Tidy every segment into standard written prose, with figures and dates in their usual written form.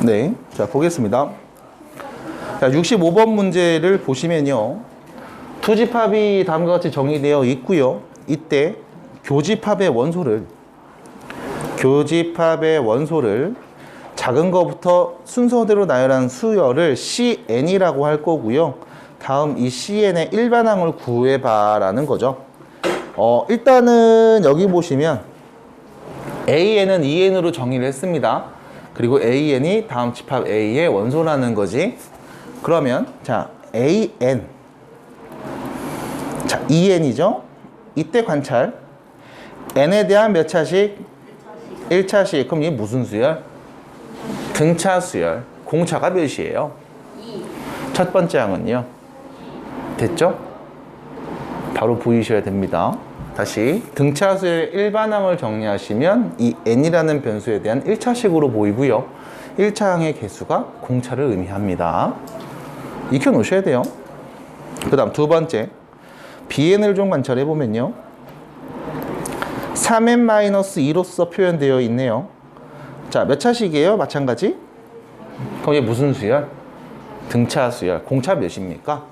네, 자 보겠습니다. 자, 65번 문제를 보시면요, 투집합이 다음과 같이 정의되어 있고요. 이때 교집합의 원소를 작은 거부터 순서대로 나열한 수열을 CN이라고 할 거고요. 다음 이 CN의 일반항을 구해봐 라는 거죠. 일단은 여기 보시면 AN은 EN으로 정의를 했습니다. 그리고 AN이 다음 집합 A의 원소라는 거지. 그러면 자, AN, 자, EN이죠. 이때 관찰, N에 대한 몇 차식? 1차식. 그럼 이게 무슨 수열? 등차 수열. 공차가 몇이에요? 2. 첫 번째 항은요. 됐죠? 바로 보이셔야 됩니다. 다시 등차 수열의 일반항을 정리하시면 이 n이라는 변수에 대한 1차식으로 보이고요. 1차 항의 개수가 공차를 의미합니다. 익혀 놓으셔야 돼요. 그 다음 두 번째, bn을 좀 관찰해 보면요, 3n-2로서 표현되어 있네요. 자, 몇 차식이에요? 마찬가지. 그럼 이게 무슨 수열? 등차 수열. 공차 몇입니까?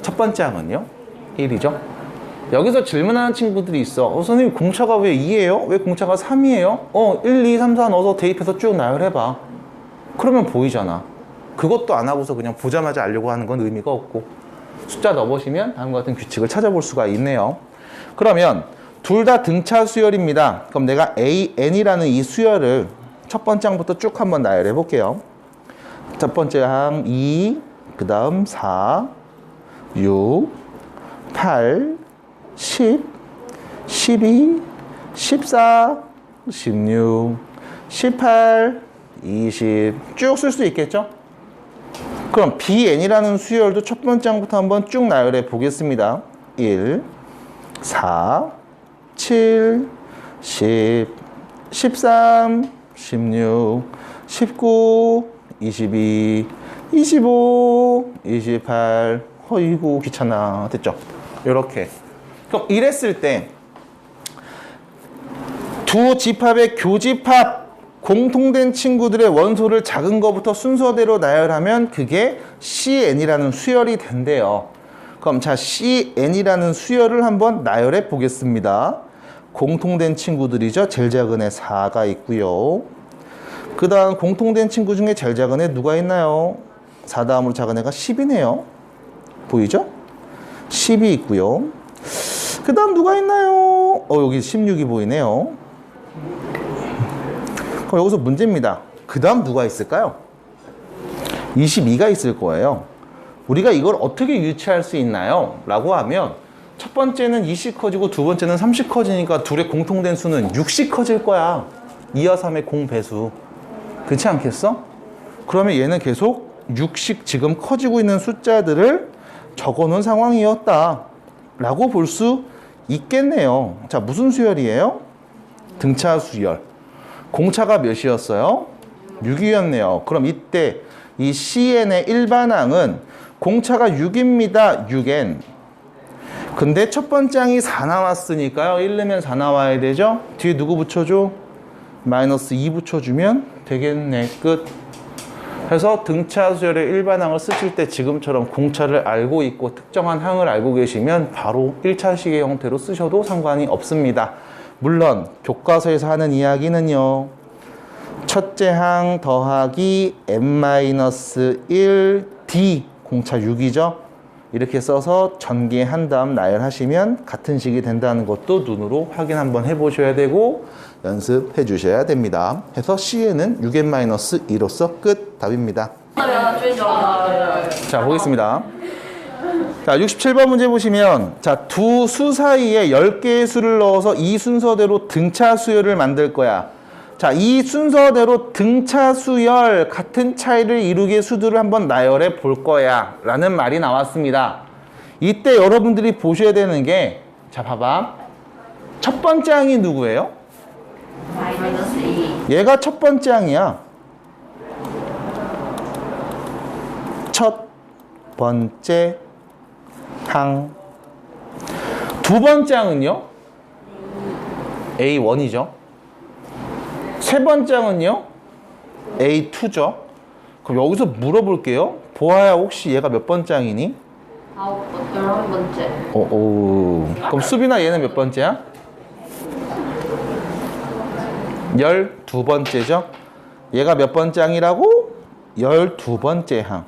첫 번째 항은요? 1이죠. 여기서 질문하는 친구들이 있어. 선생님, 공차가 왜 2예요? 왜 공차가 3이에요? 1, 2, 3, 4 넣어서 대입해서 쭉 나열해봐. 그러면 보이잖아. 그것도 안 하고서 그냥 보자마자 알려고 하는 건 의미가 없고, 숫자 넣어보시면 다음과 같은 규칙을 찾아볼 수가 있네요. 그러면 둘 다 등차 수열입니다. 그럼 내가 AN이라는 이 수열을 첫 번째 항부터 쭉 한번 나열해 볼게요. 첫 번째 항 2, 그 다음 4, 6, 8, 10, 12, 14, 16, 18, 20 쭉 쓸 수 있겠죠? 그럼 BN이라는 수열도 첫 번째 항부터 한번 쭉 나열해 보겠습니다. 1, 4, 7, 10, 13, 16, 19, 22, 25, 28. 어이구 귀찮아. 됐죠? 이렇게. 그럼 이랬을 때 두 집합의 교집합, 공통된 친구들의 원소를 작은 거부터 순서대로 나열하면 그게 CN이라는 수열이 된대요. 그럼 자, CN이라는 수열을 한번 나열해 보겠습니다. 공통된 친구들이죠. 제일 작은 애 4가 있고요. 그 다음 공통된 친구 중에 제일 작은 애 누가 있나요? 4 다음으로 작은 애가 10이네요. 보이죠? 10이 있고요. 그 다음 누가 있나요? 여기 16이 보이네요. 그럼 여기서 문제입니다. 그 다음 누가 있을까요? 22가 있을 거예요. 우리가 이걸 어떻게 유추할 수 있나요? 라고 하면 첫 번째는 2씩 커지고 두 번째는 3씩 커지니까 둘의 공통된 수는 6씩 커질 거야. 2와 3의 공배수. 그렇지 않겠어? 그러면 얘는 계속 6씩 지금 커지고 있는 숫자들을 적어놓은 상황이었다 라고 볼 수 있겠네요. 자, 무슨 수열이에요? 등차 수열. 공차가 몇이었어요? 6이었네요. 그럼 이때 이 CN의 일반항은 공차가 6입니다. 6n. 근데 첫 번째 항이 4 나왔으니까요. 1 넣으면 4 나와야 되죠? 뒤에 누구 붙여줘? 마이너스 2 붙여주면 되겠네. 끝. 그래서 등차 수열의 일반항을 쓰실 때 지금처럼 공차를 알고 있고 특정한 항을 알고 계시면 바로 1차식의 형태로 쓰셔도 상관이 없습니다. 물론 교과서에서 하는 이야기는요, 첫째 항 더하기 n-1 d 공차 6이죠. 이렇게 써서 전개한 다음 나열하시면 같은 식이 된다는 것도 눈으로 확인 한번 해보셔야 되고 연습해 주셔야 됩니다. 해서 C에는 6n-2로서 끝. 답입니다. 자, 보겠습니다. 자, 67번 문제 보시면, 자, 두 수 사이에 10개의 수를 넣어서 이 순서대로 등차 수열을 만들 거야. 자, 이 순서대로 등차 수열, 같은 차이를 이루게 수들을 한번 나열해 볼 거야 라는 말이 나왔습니다. 이때 여러분들이 보셔야 되는 게, 자, 봐봐. 첫 번째 항이 누구예요? -2. 얘가 첫 번째 항이야. 첫 번째 항. 두 번째 항은요? A1이죠. 세 번째 항은요? A2죠. 그럼 여기서 물어볼게요. 보아야 혹시 얘가 몇 번째 항이니? 11번째. 그럼 수빈아 얘는 몇 번째야? 12번째죠? 얘가 몇 번째 항이라고? 12번째 항.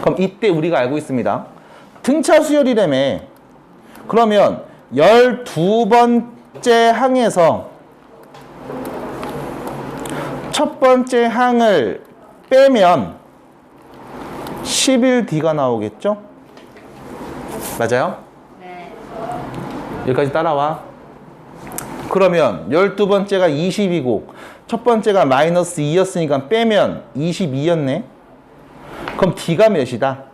그럼 이때 우리가 알고 있습니다. 등차 수열이라며. 그러면 12번째 항에서 첫 번째 항을 빼면 11D가 나오겠죠? 맞아요? 네. 여기까지 따라와. 그러면 12번째가 20이고 첫 번째가 마이너스 2였으니까 빼면 22였네. 그럼 D가 몇이다?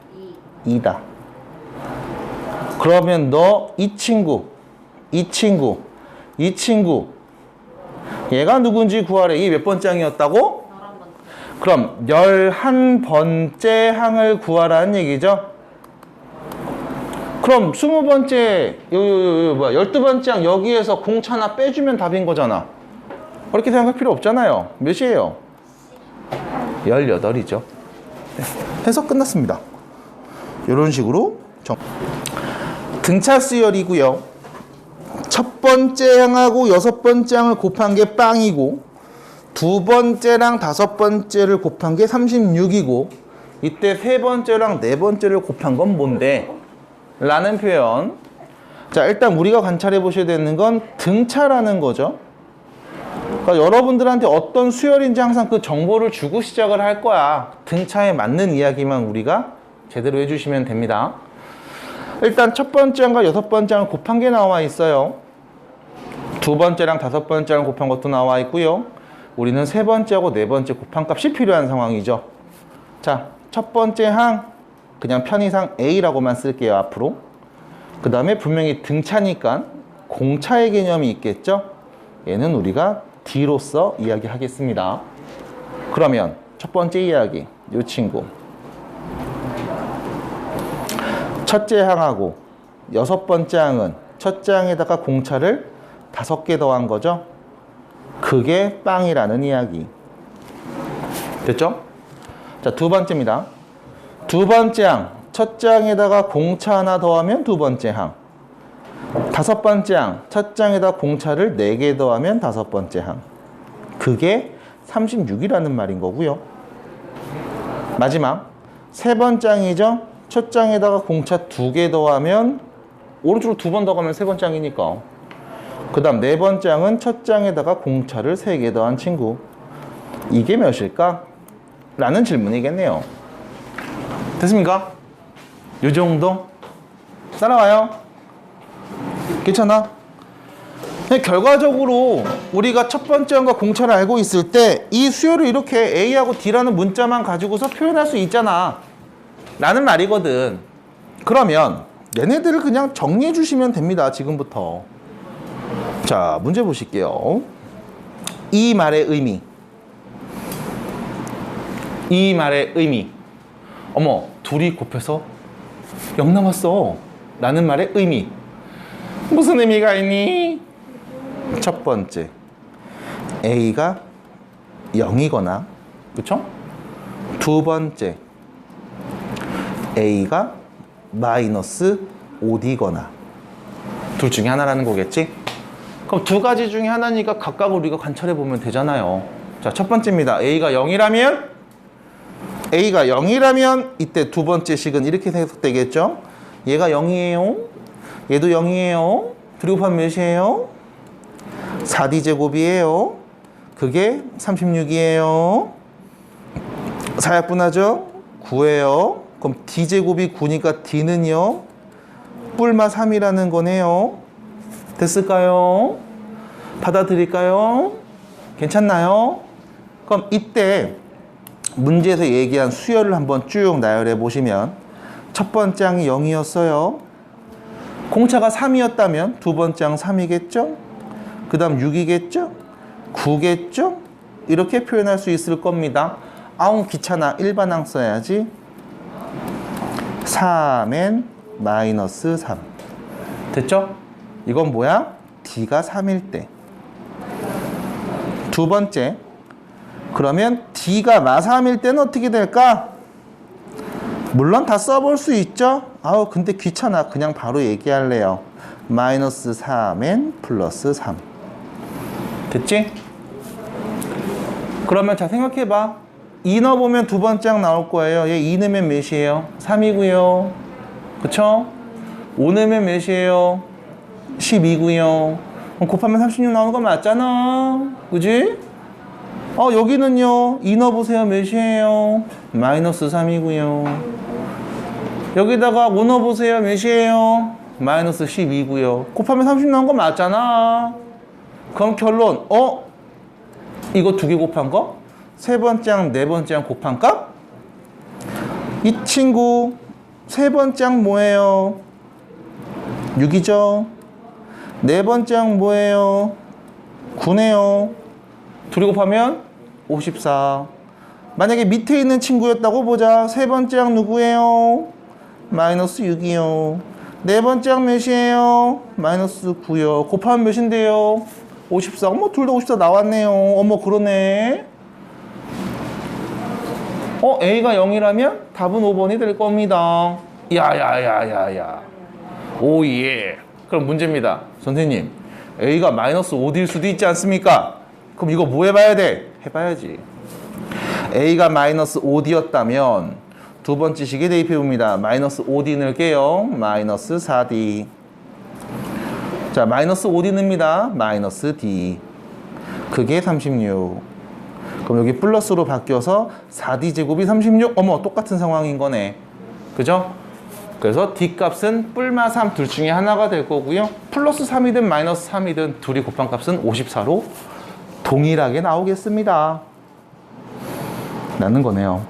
2다. 그러면 너 이 친구 얘가 누군지 구하래. 이 몇 번째 항이었다고? 11번째. 그럼 11번째 항을 구하라는 얘기죠. 그럼 20번째, 12번째 항 여기에서 공차 하나 빼주면 답인 거잖아. 그렇게 생각할 필요 없잖아요. 몇이에요? 18이죠. 네. 해석 끝났습니다. 이런 식으로 등차 수열이고요. 첫 번째 항하고 여섯 번째 항을 곱한 게 빵이고 두 번째랑 다섯 번째를 곱한 게 36이고 이때 세 번째랑 네 번째를 곱한 건 뭔데? 라는 표현. 자, 일단 우리가 관찰해 보셔야 되는 건 등차라는 거죠. 그러니까 여러분들한테 어떤 수열인지 항상 그 정보를 주고 시작을 할 거야. 등차에 맞는 이야기만 우리가 제대로 해주시면 됩니다. 일단 첫 번째와 여섯 번째랑 곱한 게 나와 있어요. 두 번째랑 다섯 번째랑 곱한 것도 나와 있고요. 우리는 세 번째하고 네 번째 곱한 값이 필요한 상황이죠. 자, 첫 번째 항 그냥 편의상 A라고만 쓸게요. 앞으로. 그 다음에 분명히 등차니까 공차의 개념이 있겠죠. 얘는 우리가 D로서 이야기하겠습니다. 그러면 첫 번째 이야기, 이 친구 첫째 항하고 여섯 번째 항은 첫째 항에다가 공차를 5개 더한 거죠. 그게 빵이라는 이야기. 됐죠? 자, 두 번째입니다. 두 번째 항, 첫째 항에다가 공차 하나 더하면 두 번째 항. 다섯 번째 항, 첫째 항에다 공차를 4개 더하면 다섯 번째 항. 그게 36이라는 말인 거고요. 마지막 세 번째 항이죠. 첫 장에다가 공차 2개 더하면 오른쪽으로 2번 더 가면 세 번째 항이니까. 그 다음 네 번째 항은 첫 장에다가 공차를 3개 더한 친구. 이게 몇일까? 라는 질문이겠네요. 됐습니까? 요 정도? 따라와요. 괜찮아? 결과적으로 우리가 첫 번째 항과 공차를 알고 있을 때 이 수열을 이렇게 A하고 D라는 문자만 가지고서 표현할 수 있잖아 라는 말이거든. 그러면 얘네들을 그냥 정리해 주시면 됩니다. 지금부터. 자, 문제 보실게요. 이 말의 의미. 이 말의 의미. 어머, 둘이 곱해서 0 남았어 라는 말의 의미. 무슨 의미가 있니? 첫 번째, A가 0이거나, 그쵸? 두 번째, A가 마이너스 5D거나 둘 중에 하나라는 거겠지? 그럼 두 가지 중에 하나니까 각각 우리가 관찰해 보면 되잖아요. 자, 첫 번째입니다. A가 0이라면 이때 두 번째 식은 이렇게 해석되겠죠? 얘가 0이에요. 얘도 0이에요. 둘이 곱하면 몇이에요? 4D제곱이에요. 그게 36이에요. 사약분하죠? 9예요. 그럼 D제곱이 9니까 D는요? 뿔마 3이라는 거네요. 됐을까요? 받아들일까요? 괜찮나요? 그럼 이때 문제에서 얘기한 수열을 한번 쭉 나열해 보시면 첫 번째 항이 0이었어요. 공차가 3이었다면 두 번째 항 3이겠죠? 그 다음 6이겠죠? 9겠죠? 이렇게 표현할 수 있을 겁니다. 아웅 귀찮아. 일반항 써야지. 3n 마이너스 3. 됐죠? 이건 뭐야? D가 3일 때. 두 번째. 그러면 D가 마3일 때는 어떻게 될까? 물론 다 써볼 수 있죠? 아우, 근데 귀찮아. 그냥 바로 얘기할래요. 마이너스 3n 플러스 3. 됐지? 그러면 자, 생각해봐. 2 넣어보면 두 번째 항 나올 거예요. 얘 2 넣으면 몇이에요? 3이고요. 그쵸? 5 넣으면 몇이에요? 12고요. 곱하면 36 나오는 거 맞잖아. 그지? 여기는요. 2 넣어보세요. 몇이에요? 마이너스 3이고요. 여기다가 5 넣어보세요. 몇이에요? 마이너스 12고요. 곱하면 30 나온 거 맞잖아. 그럼 결론. 이거 두 개 곱한 거? 세 번째 항, 네 번째 항 곱한 값? 이 친구 세 번째 항 뭐예요? 6이죠. 네 번째 항 뭐예요? 9네요. 둘이 곱하면 54. 만약에 밑에 있는 친구였다고 보자. 세 번째 항 누구예요? 마이너스 6이요. 네 번째 항 몇이에요? 마이너스 9요. 곱하면 몇인데요? 54. 어머, 둘 다 54 나왔네요. 어머, 그러네. A가 0이라면 답은 5번이 될 겁니다. 야야야야야. 오예. 그럼 문제입니다. 선생님, A가 마이너스 5D일 수도 있지 않습니까? 그럼 이거 뭐 해봐야 돼? 해봐야지. A가 마이너스 5D였다면 두 번째 식에 대입해봅니다. 마이너스 5D 넣을게요. 마이너스 4D. 자, 마이너스 5D 넣습니다. 마이너스 D. 그게 36. 그럼 여기 플러스로 바뀌어서 4D 제곱이 36. 어머, 똑같은 상황인 거네. 그죠? 그래서 D 값은 뿔마 3 둘 중에 하나가 될 거고요. 플러스 3이든 마이너스 3이든 둘이 곱한 값은 54로 동일하게 나오겠습니다. 라는 거네요.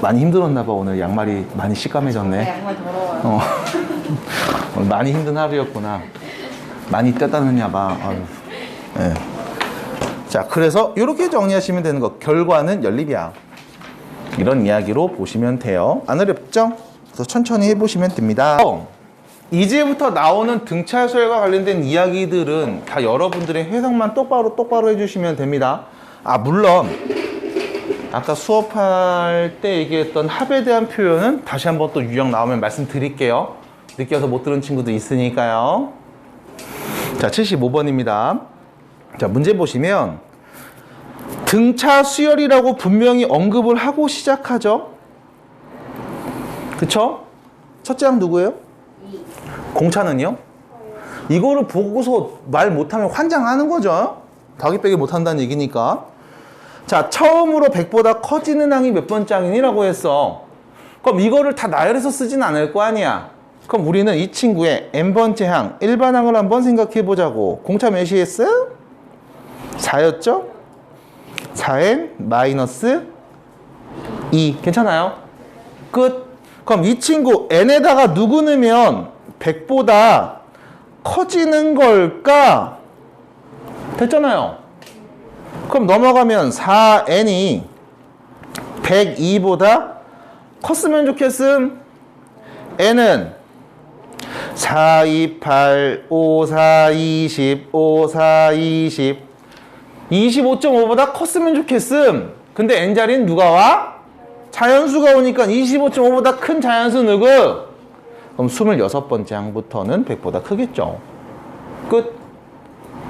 많이 힘들었나 봐. 오늘 양말이 많이 시까매졌네. 양말 더러워요. 오늘 많이 힘든 하루였구나. 많이 떼다느냐 봐. 아유. 네. 자, 그래서 이렇게 정리하시면 되는 거. 결과는 연립이야. 이런 이야기로 보시면 돼요. 안 어렵죠? 그래서 천천히 해보시면 됩니다. 이제부터 나오는 등차수열과 관련된 이야기들은 다 여러분들의 해석만 똑바로 해주시면 됩니다. 물론 아까 수업할 때 얘기했던 합에 대한 표현은 다시 한번 또 유형 나오면 말씀드릴게요. 늦게 와서 못 들은 친구도 있으니까요. 자, 75번입니다. 자, 문제 보시면 등차 수열이라고 분명히 언급을 하고 시작하죠. 그쵸? 첫째 항 누구예요? 공차는요? 이거를 보고서 말 못하면 환장하는 거죠. 더하기 빼기 못한다는 얘기니까. 자, 처음으로 100보다 커지는 항이 몇 번째 항이라고 했어. 그럼 이거를 다 나열해서 쓰진 않을 거 아니야. 그럼 우리는 이 친구의 n번째 항, 일반항을 한번 생각해 보자고. 공차 몇이었어요? 4였죠? 4n 마이너스 2. 괜찮아요? 끝. 그럼 이 친구 n에다가 누구 넣으면 100보다 커지는 걸까? 됐잖아요. 그럼 넘어가면 4n이 102보다 컸으면 좋겠음. n은 4, 2, 8, 5, 4, 20, 5, 4, 20 25.5보다 컸으면 좋겠음. 근데 n자리는 누가 와? 자연수가 오니까 25.5보다 큰 자연수 누구? 그럼 26번째 항부터는 100보다 크겠죠. 끝.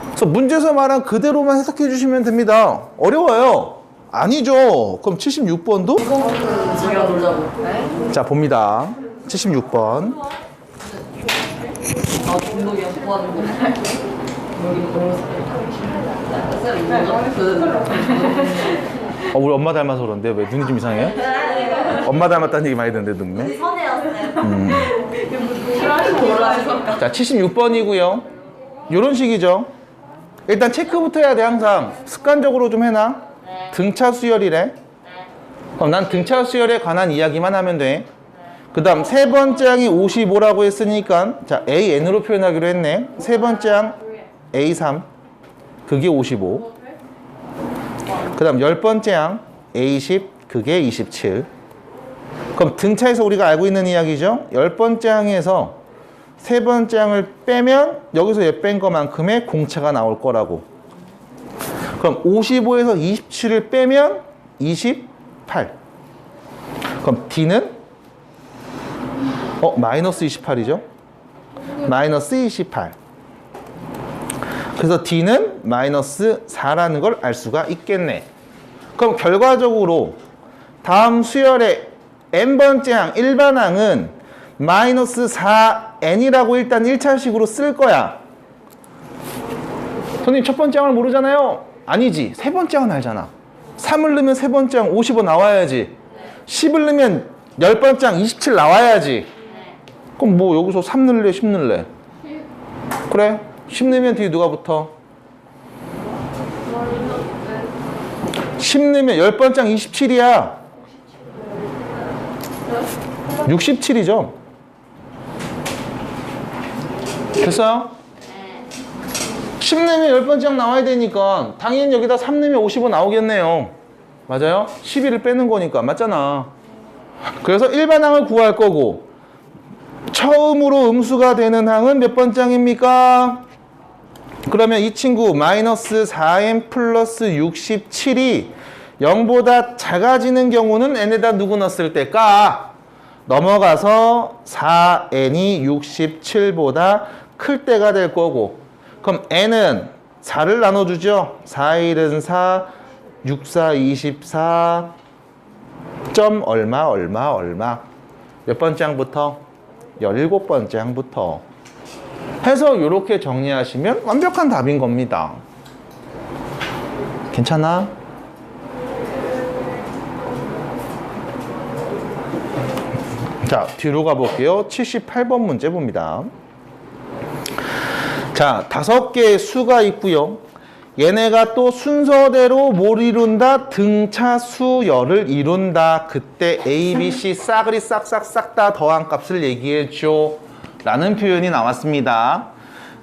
그래서 문제에서 말한 그대로만 해석해 주시면 됩니다. 어려워요. 아니죠. 그럼 76번도? 제가 놀자고. 네? 자, 봅니다. 76번. 중독이 형 도와준 거. 여기 너무 우리 엄마 닮아서 그런데 왜 눈이 좀 이상해요? 엄마 닮았다는 얘기 많이 듣는데 눈매. 자, 76번이고요. 요런 식이죠. 일단 체크부터 해야 돼. 항상 습관적으로 좀 해놔. 등차 수열이래. 그럼 난 등차 수열에 관한 이야기만 하면 돼. 그 다음 세 번째 항이 55라고 했으니까 자, AN으로 표현하기로 했네. 세 번째 항 A3 그게 55. 그 다음 10번째 항 A10 그게 27. 그럼 등차에서 우리가 알고 있는 이야기죠. 10번째 항에서 세 번째 항을 빼면 여기서 얘 뺀 것만큼의 공차가 나올 거라고. 그럼 55에서 27을 빼면 28. 그럼 D는 마이너스 28이죠. 마이너스 28. 그래서 D는 마이너스 4라는 걸 알 수가 있겠네. 그럼 결과적으로 다음 수열의 n번째 항, 일반항은 마이너스 4n이라고 일단 1차식으로 쓸 거야. 선생님 첫 번째 항을 모르잖아요. 아니지. 세 번째 항은 알잖아. 3을 넣으면 세 번째 항 55 나와야지. 10을 넣으면 10번째 항 27 나와야지. 그럼 뭐 여기서 3 넣을래 10 넣을래? 그래. 10 넣으면 뒤에 누가 붙어? 10 넣으면 10번째 항 27이야. 67이죠. 됐어요? 10 넣으면 10번째 항 나와야 되니까 당연히 여기다 3 넣으면 55 나오겠네요. 맞아요? 12를 빼는 거니까. 맞잖아. 그래서 일반항을 구할 거고 처음으로 음수가 되는 항은 몇 번째 항입니까? 그러면 이 친구 마이너스 4n 플러스 67이 0보다 작아지는 경우는 n에다 누구 넣었을 때까? 넘어가서 4n이 67보다 클 때가 될 거고 그럼 n은 4를 나눠주죠. 4, 1은 4, 6, 4, 24 점 얼마 몇 번째 항부터? 17번째 항부터 해서 이렇게 정리하시면 완벽한 답인 겁니다. 괜찮아? 자, 뒤로 가볼게요. 78번 문제 봅니다. 자, 5개의 수가 있고요. 얘네가 또 순서대로 뭘 이룬다? 등차 수열을 이룬다. 그때 A, B, C 싸그리 싹싹 다 더한 값을 얘기해줘 라는 표현이 나왔습니다.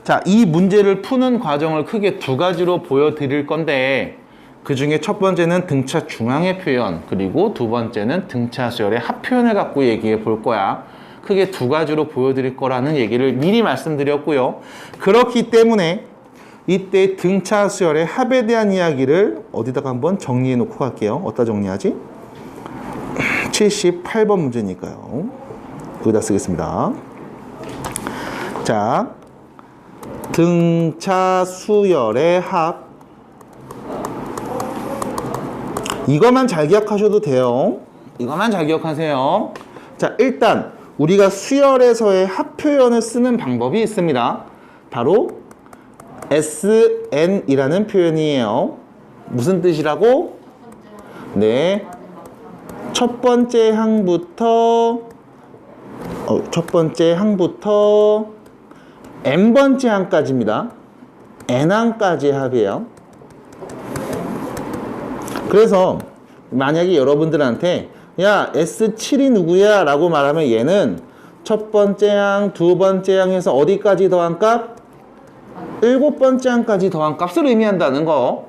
자, 이 문제를 푸는 과정을 크게 두 가지로 보여드릴 건데 그 중에 첫 번째는 등차 중앙의 표현, 그리고 두 번째는 등차 수열의 합표현을 갖고 얘기해 볼 거야. 크게 두 가지로 보여드릴 거라는 얘기를 미리 말씀드렸고요. 그렇기 때문에 이때 등차 수열의 합에 대한 이야기를 어디다가 한번 정리해 놓고 갈게요. 어디다 정리하지? 78번 문제니까요. 여기다 쓰겠습니다. 자, 등차 수열의 합. 이것만 잘 기억하셔도 돼요. 이것만 잘 기억하세요. 자, 일단 우리가 수열에서의 합 표현을 쓰는 방법이 있습니다. 바로 SN이라는 표현이에요. 무슨 뜻이라고? 네. 첫 번째 항부터 n번째 항까지입니다. n항까지의 합이에요. 그래서 만약에 여러분들한테 야 S7이 누구야? 라고 말하면 얘는 첫 번째 항, 두 번째 항에서 어디까지 더한 값? 7번째 항까지 더한 값을 의미한다는 거.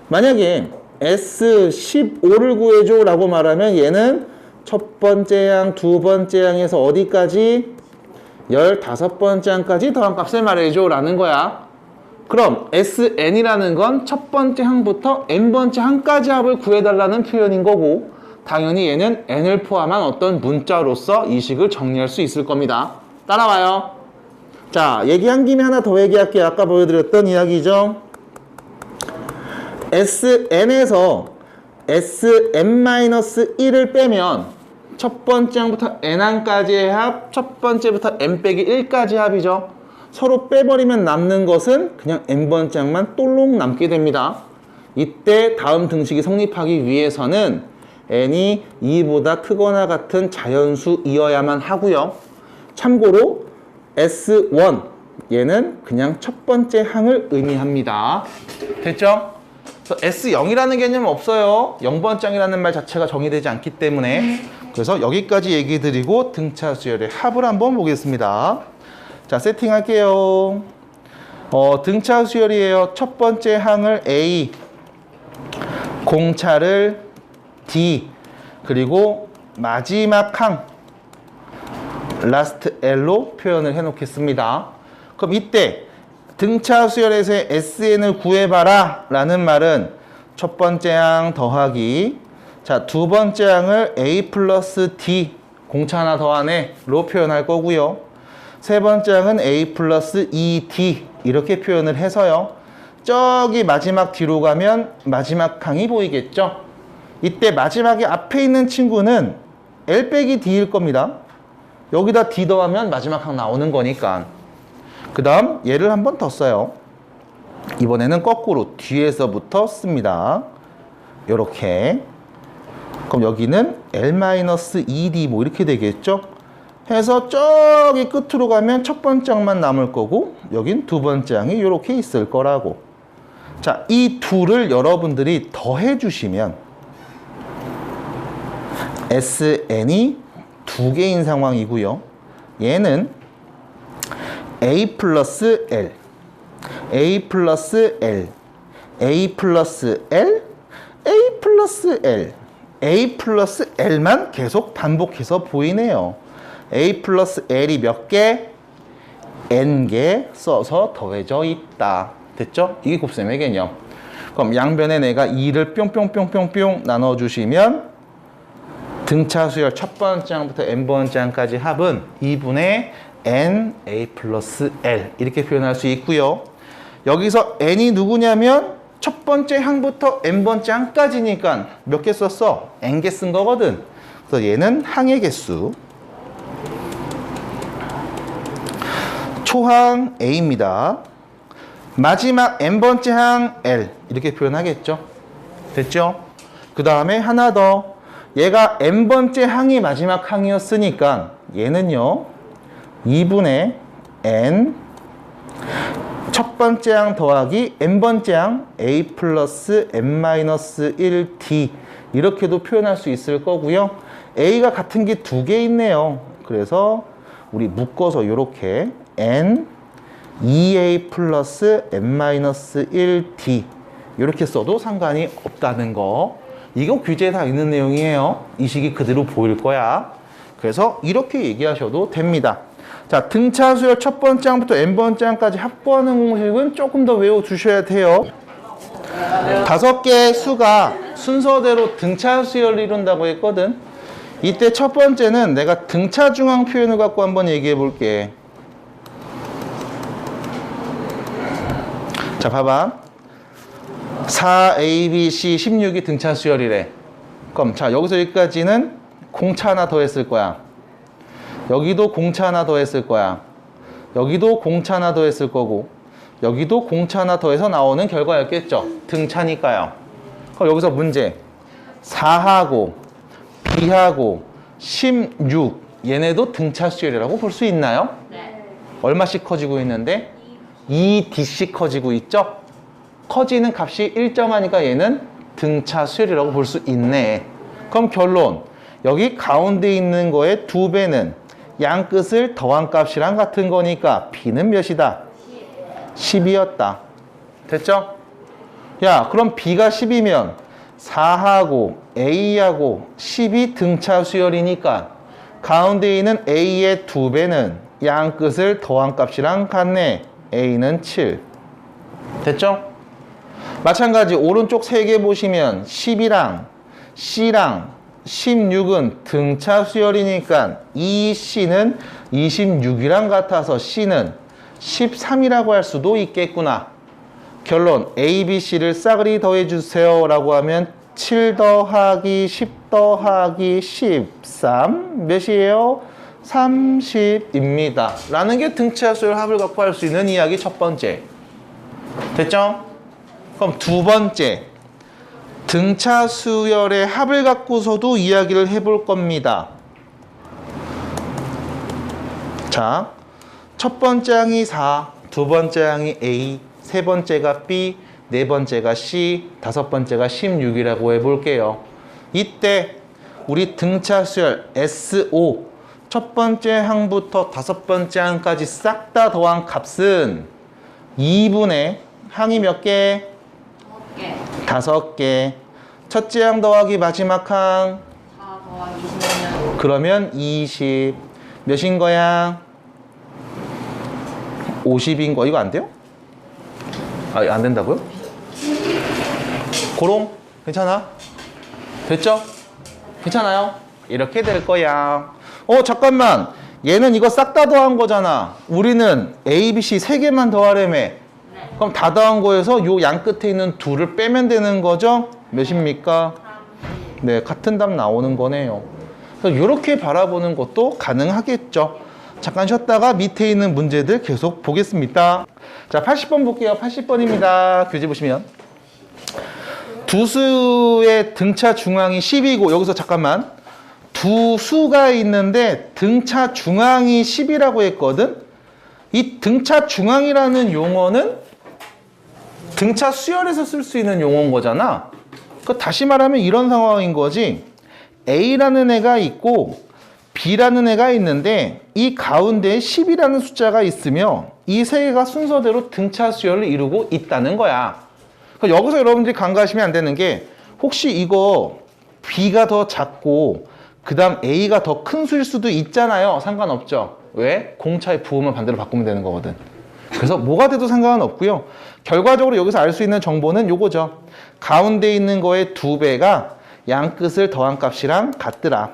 만약에 S15를 구해줘 라고 말하면 얘는 첫 번째 항, 두 번째 항에서 어디까지? 15번째 항까지 더한 값을 말해줘 라는 거야. 그럼 SN이라는 건 첫 번째 항부터 n번째 항까지 합을 구해달라는 표현인 거고 당연히 얘는 n을 포함한 어떤 문자로서 이 식을 정리할 수 있을 겁니다. 따라와요. 자, 얘기한 김에 하나 더 얘기할게요. 아까 보여드렸던 이야기죠. SN에서 SN-1을 빼면 첫 번째 항부터 n항까지의 합, 첫 번째부터 n 빼기 1까지 합이죠. 서로 빼버리면 남는 것은 그냥 n번째 항만 똘록 남게 됩니다. 이때 다음 등식이 성립하기 위해서는 n이 2보다 크거나 같은 자연수이어야만 하고요. 참고로 S1 얘는 그냥 첫 번째 항을 의미합니다. 됐죠? 그래서 S0이라는 개념은 없어요. 0번째 항이라는 말 자체가 정의되지 않기 때문에. 그래서 여기까지 얘기 드리고 등차 수열의 합을 한번 보겠습니다. 자, 세팅할게요. 등차 수열이에요. 첫 번째 항을 A, 공차를 D, 그리고 마지막 항 라스트 L로 표현을 해 놓겠습니다. 그럼 이때 등차 수열에서의 SN을 구해봐라 라는 말은 첫 번째 항 더하기, 자, 두 번째 항을 A 플러스 D, 공차 하나 더하네로 표현할 거고요. 세 번째 항은 A 플러스 ED 이렇게 표현을 해서요. 저기 마지막 뒤로 가면 마지막 항이 보이겠죠? 이때 마지막에 앞에 있는 친구는 L 빼기 D일 겁니다. 여기다 D 더하면 마지막 항 나오는 거니까. 그 다음 얘를 한 번 더 써요. 이번에는 거꾸로 뒤에서부터 씁니다. 요렇게. 그럼 여기는 L-ED 뭐 이렇게 되겠죠? 해서 저기 끝으로 가면 첫 번째 항만 남을 거고 여긴 두 번째 항이 이렇게 있을 거라고. 자, 이 둘을 여러분들이 더해 주시면 SN이 두 개인 상황이고요. 얘는 A 플러스 L, A 플러스 L, A 플러스 L, A 플러스 L, A 플러스 L만 계속 반복해서 보이네요. A 플러스 L이 몇 개? N개 써서 더해져 있다. 됐죠? 이게 곱셈의 개념. 그럼 양변에 내가 2를 뿅뿅뿅뿅뿅 나눠주시면 등차 수열 첫 번째 항부터 n번째 항까지 합은 2분의 n a 플러스 l 이렇게 표현할 수 있고요. 여기서 n이 누구냐면 첫 번째 항부터 n번째 항까지니까 몇 개 썼어? n개 쓴 거거든. 그래서 얘는 항의 개수. 초항 a입니다. 마지막 n번째 항 l 이렇게 표현하겠죠. 됐죠? 그 다음에 하나 더. 얘가 n번째 항이 마지막 항이었으니까 얘는요 2분의 n 첫 번째 항 더하기 n번째 항 a 플러스 n-1d 이렇게도 표현할 수 있을 거고요. a가 같은 게 두 개 있네요. 그래서 우리 묶어서 이렇게 n 2a 플러스 n-1d 이렇게 써도 상관이 없다는 거. 이거 규제에 다 있는 내용이에요. 이 식이 그대로 보일 거야. 그래서 이렇게 얘기하셔도 됩니다. 자, 등차 수열 첫 번째 항부터 n번째 항까지 확보하는 공식은 조금 더 외워두셔야 돼요. 5개의 수가 순서대로 등차 수열을 이룬다고 했거든. 이때 첫 번째는 내가 등차 중앙 표현을 갖고 한번 얘기해 볼게. 자, 봐봐. 4, A, B, C, 16이 등차 수열이래. 그럼 자, 여기서 여기까지는 공차 하나 더 했을 거야. 여기도 공차 하나 더 했을 거야. 여기도 공차 하나 더 했을 거고 여기도 공차 하나 더 해서 나오는 결과였겠죠. 등차니까요. 그럼 여기서 문제. 4하고 B하고 16 얘네도 등차 수열이라고 볼 수 있나요? 네. 얼마씩 커지고 있는데? 2D씩 커지고 있죠? 커지는 값이 1점하니까 얘는 등차 수열이라고 볼 수 있네. 그럼 결론. 여기 가운데 있는 거의 2배는 양 끝을 더한 값이랑 같은 거니까 B는 몇이다? 10이었다. 됐죠? 야, 그럼 B가 10이면 4하고 A하고 10이 등차 수열이니까 가운데 있는 A의 2배는 양 끝을 더한 값이랑 같네. A는 7. 됐죠? 마찬가지 오른쪽 3개 보시면 10이랑 C랑 16은 등차 수열이니까 이 C는 26이랑 같아서 C는 13이라고 할 수도 있겠구나. 결론 A, B, C를 싸그리 더해주세요 라고 하면 7 더하기 10 더하기 13 몇이에요? 30입니다. 라는 게 등차 수열 합을 갖고 할 수 있는 이야기 첫 번째. 됐죠? 그럼 두 번째, 등차 수열의 합을 갖고서도 이야기를 해볼 겁니다. 자, 첫 번째 항이 4, 두 번째 항이 A, 세 번째가 B, 네 번째가 C, 다섯 번째가 16이라고 해볼게요. 이때 우리 등차 수열 SO, 첫 번째 항부터 다섯 번째 항까지 싹 다 더한 값은 2분의 항이 몇 개? 5개. 첫째 항 더하기 마지막 항 4 더하기 20면 그러면 20 몇인 거야? 50인 거. 이거 안 돼요? 아, 안 된다고요? 고롱? 괜찮아? 됐죠? 괜찮아요? 이렇게 될 거야. 잠깐만. 얘는 이거 싹 다 더한 거잖아. 우리는 A, B, C 세 개만 더하려면. 그럼 다 더한 거에서 요 양 끝에 있는 2를 빼면 되는 거죠? 몇입니까? 네, 같은 답 나오는 거네요. 그래서 이렇게 바라보는 것도 가능하겠죠. 잠깐 쉬었다가 밑에 있는 문제들 계속 보겠습니다. 자, 80번 볼게요. 80번입니다. 교재 보시면. 두 수의 등차 중앙이 10이고, 여기서 잠깐만. 두 수가 있는데 등차 중앙이 10이라고 했거든? 이 등차 중앙이라는 용어는 등차 수열에서 쓸 수 있는 용어인 거잖아. 다시 말하면 이런 상황인 거지. A라는 애가 있고 B라는 애가 있는데 이 가운데에 10이라는 숫자가 있으며 이 세 개가 순서대로 등차 수열을 이루고 있다는 거야. 여기서 여러분들이 간과하시면 안 되는 게 혹시 이거 B가 더 작고 그 다음 A가 더 큰 수일 수도 있잖아요. 상관없죠. 왜? 공차의 부호만 반대로 바꾸면 되는 거거든. 그래서 뭐가 돼도 상관은 없고요. 결과적으로 여기서 알 수 있는 정보는 요거죠. 가운데 있는 거의 2배가 양 끝을 더한 값이랑 같더라.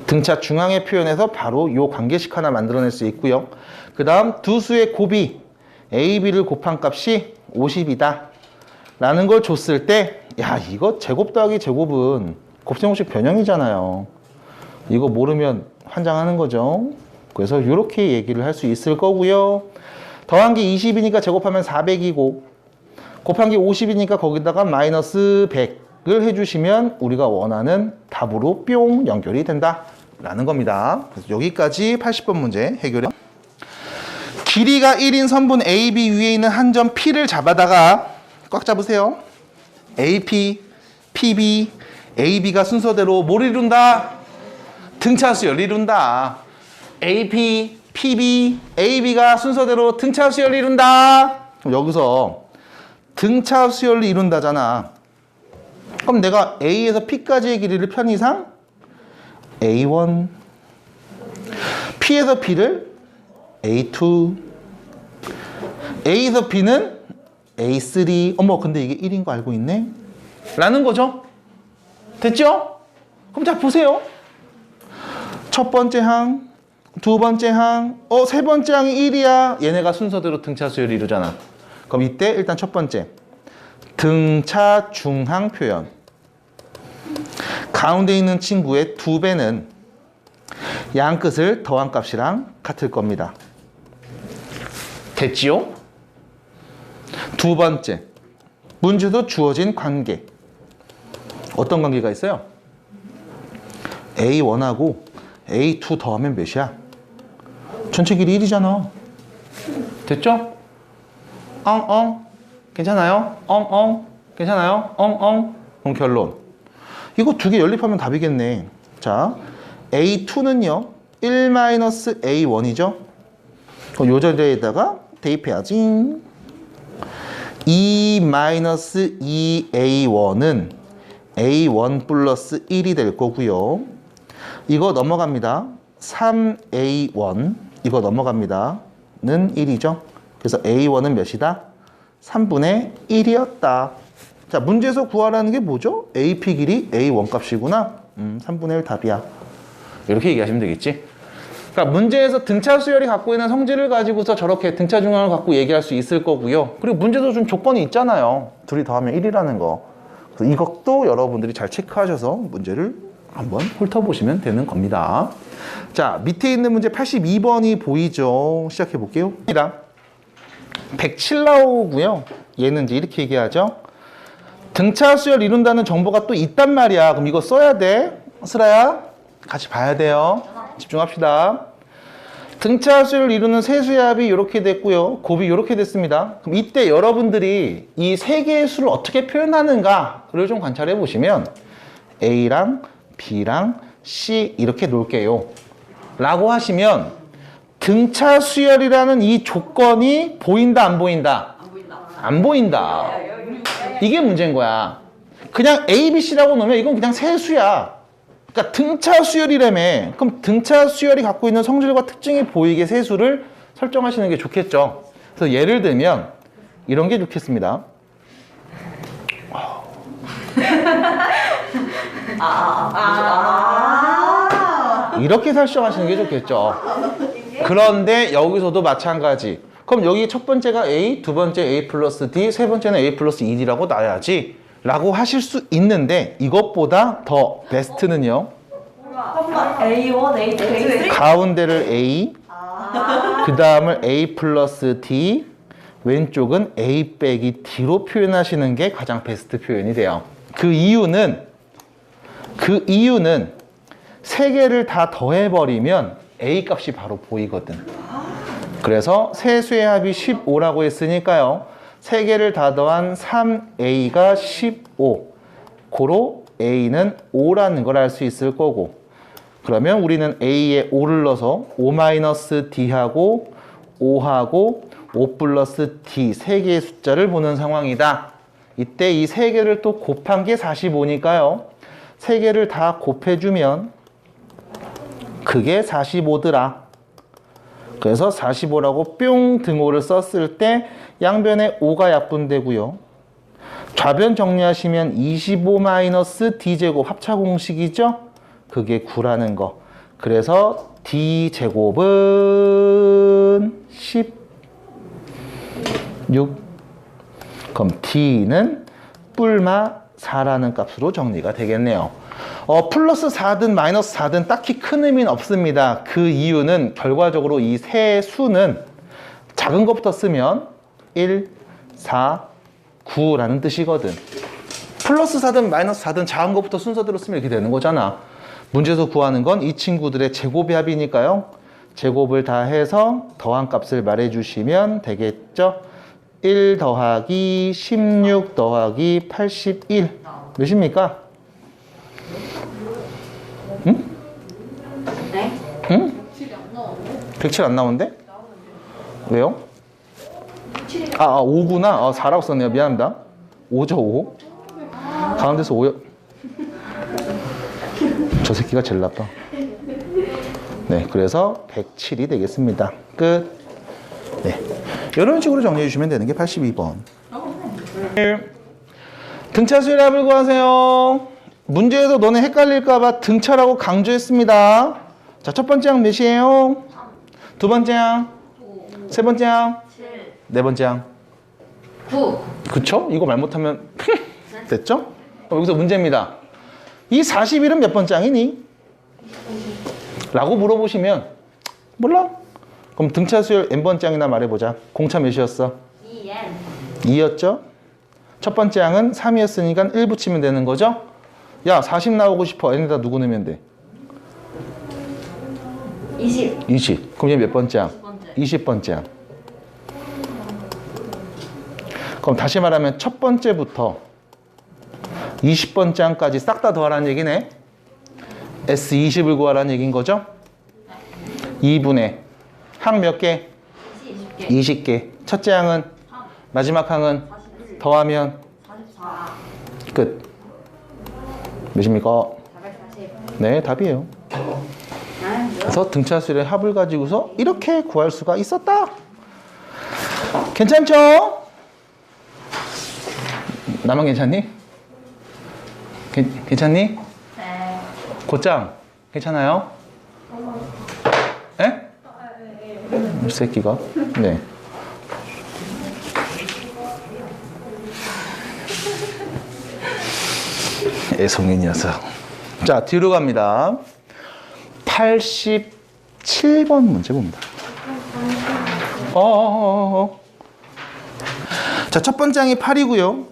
등차 중앙의 표현에서 바로 요 관계식 하나 만들어낼 수 있고요. 그 다음 두 수의 곱이 A, B를 곱한 값이 50이다. 라는 걸 줬을 때, 야, 이거 제곱 더하기 제곱은 곱셈공식 변형이잖아요. 이거 모르면 환장하는 거죠. 그래서 이렇게 얘기를 할 수 있을 거고요. 더한 게 20이니까 제곱하면 400이고 곱한 게 50이니까 거기다가 마이너스 100을 해주시면 우리가 원하는 답으로 뿅 연결이 된다 라는 겁니다. 그래서 여기까지 80번 문제 해결해. 길이가 1인 선분 AB 위에 있는 한 점 P를 잡아다가 꽉 잡으세요. AP, PB, AB가 순서대로 뭘 이룬다? 등차수열 이룬다. AP, PB, AB가 순서대로 등차수열 이룬다. 그럼 여기서 등차수열을 이룬다잖아. 그럼 내가 A에서 P까지의 길이를 편 이상 A1, P에서 B를 A2, A에서 B는 A3. 어머, 근데 이게 1인 거 알고 있네? 라는 거죠. 됐죠? 그럼 자, 보세요. 첫 번째 항, 두 번째 항, 세 번째 항이 1이야. 얘네가 순서대로 등차 수열을 이루잖아. 그럼 이때 일단 첫 번째. 등차 중항 표현. 가운데 있는 친구의 2배는 양 끝을 더한 값이랑 같을 겁니다. 됐지요? 두 번째. 문제도 주어진 관계. 어떤 관계가 있어요? A1하고 A2 더하면 몇이야? 전체 길이 1이잖아. 됐죠? 괜찮아요? 괜찮아요? 그럼 결론. 이거 두 개 연립하면 답이겠네. 자, A2는요. 1-A1이죠? 요 자리에다가 대입해야지. 2-2A1은 A1 플러스 1이 될 거고요. 이거 넘어갑니다. 3A1 이거 넘어갑니다. 는 1이죠. 그래서 A1은 몇이다? 3분의 1이었다. 자, 문제에서 구하라는 게 뭐죠? AP 길이 A1 값이구나. 3분의 1 답이야. 이렇게 얘기하시면 되겠지. 그러니까 문제에서 등차 수열이 갖고 있는 성질을 가지고서 저렇게 등차 중앙을 갖고 얘기할 수 있을 거고요. 그리고 문제도 좀 조건이 있잖아요. 둘이 더하면 1이라는 거. 그래서 이것도 여러분들이 잘 체크하셔서 문제를 한번 훑어보시면 되는 겁니다. 자, 밑에 있는 문제 82번이 보이죠? 시작해 볼게요. 107 나오고요. 얘는 이제 이렇게 얘기하죠. 등차 수열 이룬다는 정보가 또 있단 말이야. 그럼 이거 써야 돼. 슬아야, 같이 봐야 돼요. 집중합시다. 등차 수열을 이루는 세수의 합이 이렇게 됐고요. 곱이 이렇게 됐습니다. 그럼 이때 여러분들이 이 세 개의 수를 어떻게 표현하는가를 좀 관찰해 보시면 A랑 B랑 C 이렇게 놓을게요. 라고 하시면 등차 수열이라는 이 조건이 보인다, 안 보인다? 안 보인다. 이게 문제인 거야. 그냥 A, B, C라고 놓으면 이건 그냥 세수야. 그러니까 등차 수열이라며. 그럼 등차 수열이 갖고 있는 성질과 특징이 보이게 세수를 설정하시는 게 좋겠죠. 그래서 예를 들면 이런 게 좋겠습니다. 이렇게 설정하시는 게 좋겠죠. 그런데 여기서도 마찬가지. 그럼 여기 첫 번째가 A, 두 번째 A 플러스 D, 세 번째는 A 플러스 2D라고 놔야지 라고 하실 수 있는데 이것보다 더 베스트는요. A1, A2, A3? 가운데를 A, 그 다음을 A 플러스 D, 왼쪽은 A 빼기 D로 표현하시는 게 가장 베스트 표현이 돼요. 그 이유는 세 개를 다 더해버리면 A 값이 바로 보이거든. 그래서 세 수의 합이 15라고 했으니까요. 세 개를 다 더한 3A가 15. 고로 A는 5라는 걸 알 수 있을 거고. 그러면 우리는 A에 5를 넣어서 5-D하고 5하고 5 플러스 D 세 개의 숫자를 보는 상황이다. 이때 이 세 개를 또 곱한 게 45니까요. 세 개를 다 곱해주면 그게 45더라. 그래서 45라고 뿅 등호를 썼을 때 양변에 5가 약분되고요. 좌변 정리하시면 25-D제곱 합차 공식이죠? 그게 9라는 거. 그래서 D제곱은 16. 그럼 D는 뿔마 4라는 값으로 정리가 되겠네요. 플러스 4든 마이너스 4든 딱히 큰 의미는 없습니다. 그 이유는 결과적으로 이 세 수는 작은 것부터 쓰면 1, 4, 9라는 뜻이거든. 플러스 4든 마이너스 4든 작은 것부터 순서대로 쓰면 이렇게 되는 거잖아. 문제에서 구하는 건 이 친구들의 제곱의 합이니까요. 제곱을 다 해서 더한 값을 말해주시면 되겠죠. 1 더하기 16 더하기 81 몇입니까? 응? 네? 응? 107 안 나오는데? 왜요? 5구나. 4라고 썼네요. 미안합니다. 5죠, 5. 가운데서 5요. 저 새끼가 제일 나빠. 네, 그래서 107이 되겠습니다. 끝. 네. 이런 식으로 정리해 주시면 되는 게 82번. 등차 수열 합을 구하세요. 문제에서 너네 헷갈릴까봐 등차라고 강조했습니다. 자, 첫 번째 항 몇이에요? 두 번째 항? 세 번째 항? 7, 네 번째 항? 9. 그쵸? 이거 말 못하면 됐죠? 여기서 문제입니다. 이 41은 몇 번째 항이니? 라고 물어보시면 몰라? 그럼 등차 수열 n번째 항이나 말해보자. 공차 몇이었어? 2N. 2였죠? 첫 번째 항은 3이었으니까 1 붙이면 되는 거죠? 야, 40 나오고 싶어. n에다 누구 넣으면 돼? 20. 20. 그럼 얘 몇 번째 항? 20번째. 20번째 항. 그럼 다시 말하면 첫 번째부터 20번째 항까지 싹 다 더하라는 얘기네. S20을 구하라는 얘기인 거죠? 2분의 항 몇 개? 20개. 20개. 첫째 항은? 마지막 항은? 41. 더하면? 44. 끝. 몇입니까? 440. 네, 답이에요. 그래서 등차수열의 합을 가지고서 이렇게 구할 수가 있었다. 괜찮죠? 나만 괜찮니? 괜찮니? 네. 곧장 괜찮아요? 에? 이 새끼가? 네. 애송이 녀석. 자, 뒤로 갑니다. 87번 문제 봅니다. 자, 첫 번째 항이 8이고요.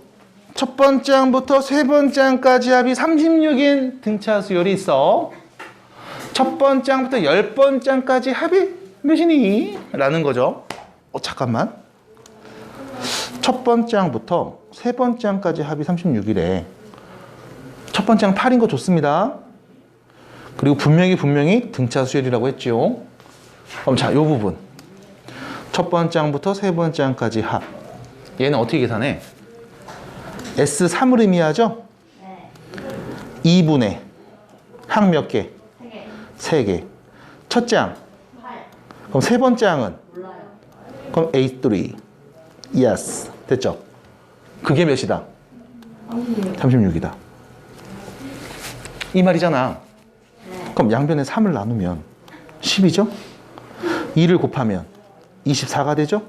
첫 번째 항부터 세 번째 항까지 합이 36인 등차 수열이 있어. 첫 번째 항부터 10번째 항까지 합이 몇이니? 라는 거죠. 잠깐만. 첫 번째 항부터 세 번째 항까지 합이 36이래. 첫 번째 항 8인 거 좋습니다. 그리고 분명히 등차 수열이라고 했죠. 그럼 자, 요 부분. 첫 번째 항부터 세 번째 항까지 합. 얘는 어떻게 계산해? S3을 의미하죠? 네. 2분의 항 몇 개? 3개. 3개. 첫째 항. 8. 그럼 세 번째 항은? 몰라요. 그럼 A3. Yes. 됐죠? 그게 몇이다? 36이다. 이 말이잖아. 그럼 양변에 3을 나누면 10이죠? 2를 곱하면 24가 되죠?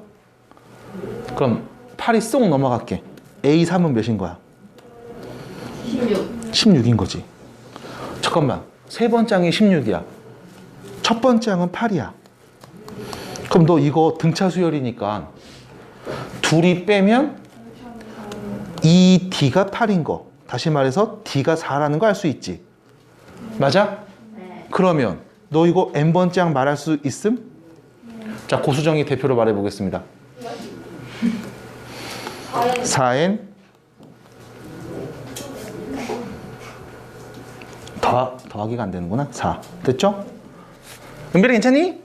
그럼 8이 쏙 넘어갈게. A3은 몇인 거야? 16. 16인 거지. 잠깐만. 세 번째 항이 16이야. 첫 번째 항은 8이야. 그럼 너 이거 등차 수열이니까 둘이 빼면 이 D가 8인 거. 다시 말해서 D가 4라는 거 알 수 있지. 맞아? 그러면 너 이거 n번째 항 말할 수 있음? 자, 고수정이 대표로 말해 보겠습니다. 4n 더하기가 안 되는구나. 4. 됐죠? 은별이 괜찮니?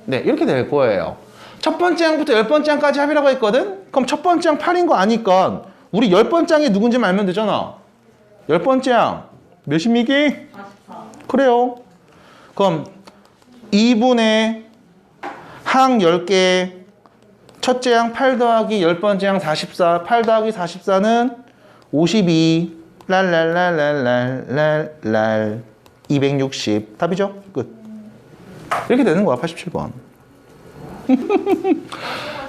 네, 이렇게 될 거예요. 첫 번째 항부터 10번째 항까지 합이라고 했거든? 그럼 첫 번째 항 8인 거 아니까 우리 10번째 항이 누군지 알면 되잖아. 10번째 항 몇입니까? 44. 그래요. 그럼 2분의 항 10개 첫째 항 8 더하기 10번째 항 44 8 더하기 44는 52 랄랄랄랄랄랄 260 답이죠? 끝. 이렇게 되는 거야. 87번.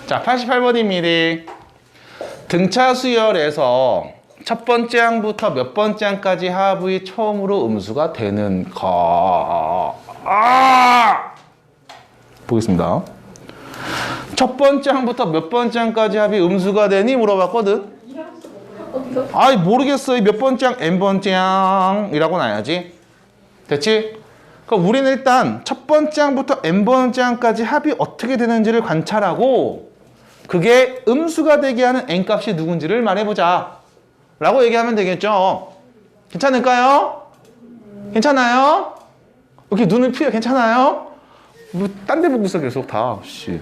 자, 88번입니다. 등차 수열에서 첫 번째 항부터 몇 번째 항까지 합의 처음으로 음수가 되는 거. 보겠습니다. 첫 번째 항부터 몇 번째 항까지 합이 음수가 되니 물어봤거든. 아이 모르겠어요. 몇 번째 항, n번째 항이라고 나야지. 됐지? 그럼 우리는 일단 첫 번째 항부터 n번째 항까지 합이 어떻게 되는지를 관찰하고 그게 음수가 되게 하는 n값이 누군지를 말해보자 라고 얘기하면 되겠죠. 괜찮을까요? 괜찮아요? 이렇게 눈을 피해. 괜찮아요? 뭐 딴 데 보고 있어 계속 다. 씨.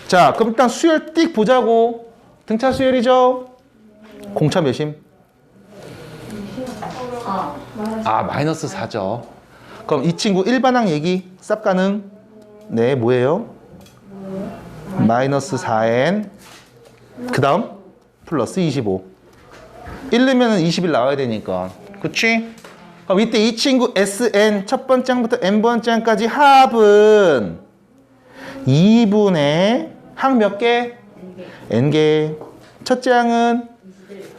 자, 그럼 일단 수열 띡 보자고. 등차 수열이죠? 공차 몇임? 마이너스 4죠. 그럼 이 친구 일반항 얘기 쌉 가능? 네, 뭐예요? 마이너스 4n 그 다음 플러스 25 1 넣으면 21 나와야 되니까. 그치? 그럼 이때 이 친구 Sn 첫 번째 항부터 n번째 항까지 합은 2분의 항 몇 개? n개. 첫째 항은?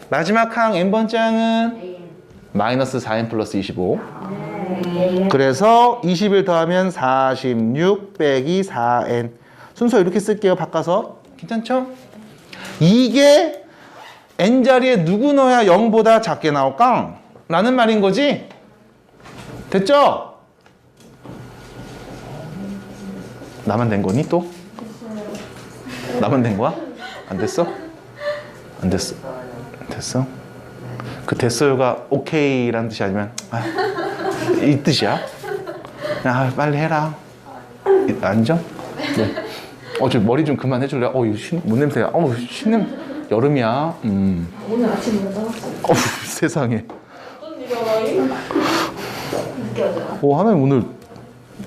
마지막 항 n번째 항은? 마이너스 4n 플러스 25. 그래서 21 더하면 46 빼기 4n. 순서 이렇게 쓸게요. 바꿔서. 괜찮죠? 이게 n자리에 누구 넣어야 0보다 작게 나올까? 라는 말인 거지? 됐죠? 나만 된 거니 또? 나만 된 거야? 안 됐어? 안 됐어? 됐어? 그 됐어요가 오케이라는 뜻이 아니면 이 뜻이야? 빨리 해라. 아니죠? 네. 저 머리 좀 그만 해줄래? 이거 뭔 냄새야? 신냄. 여름이야. 오늘 아침에 나왔어. 세상에. 어떤 일이 와요? 느껴져. 하나님 오늘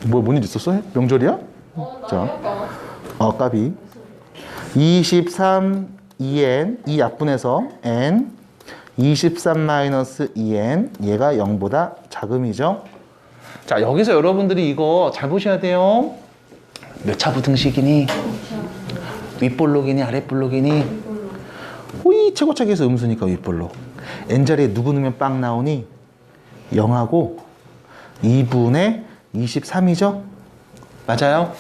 뭔 일 있었어? 명절이야? 자, 까비. 23 2n 이 약분해서 n 23 마이너스 2n 얘가 0보다 작음이죠. 자, 여기서 여러분들이 이거 잘 보셔야 돼요. 몇 차 부등식이니? 윗볼록이니 아랫볼록이니? 호이 최고차기에서 음수니까 윗볼록. n자리에 누구 넣으면 빵 나오니? 0하고 2분의 23이죠? 맞아요?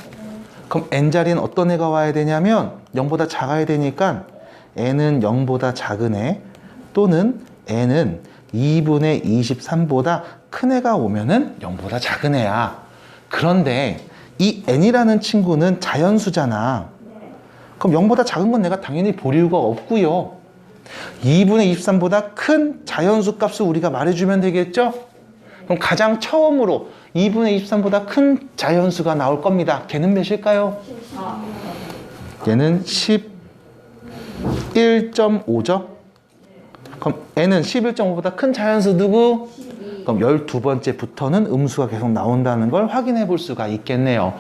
그럼 n자리는 어떤 애가 와야 되냐면 0보다 작아야 되니까 n은 0보다 작은 애 또는 n은 2분의 23보다 큰 애가 오면은 0보다 작은 애야. 그런데 이 n이라는 친구는 자연수잖아. 그럼 0보다 작은 건 내가 당연히 볼 이유가 없고요. 2분의 23보다 큰 자연수 값을 우리가 말해주면 되겠죠? 그럼 가장 처음으로 2분의 23보다 큰 자연수가 나올 겁니다. 걔는 몇일까요? 얘는 11.5죠? 그럼 n은 11.5보다 큰 자연수 누구? 그럼 12번째부터는 음수가 계속 나온다는 걸 확인해 볼 수가 있겠네요.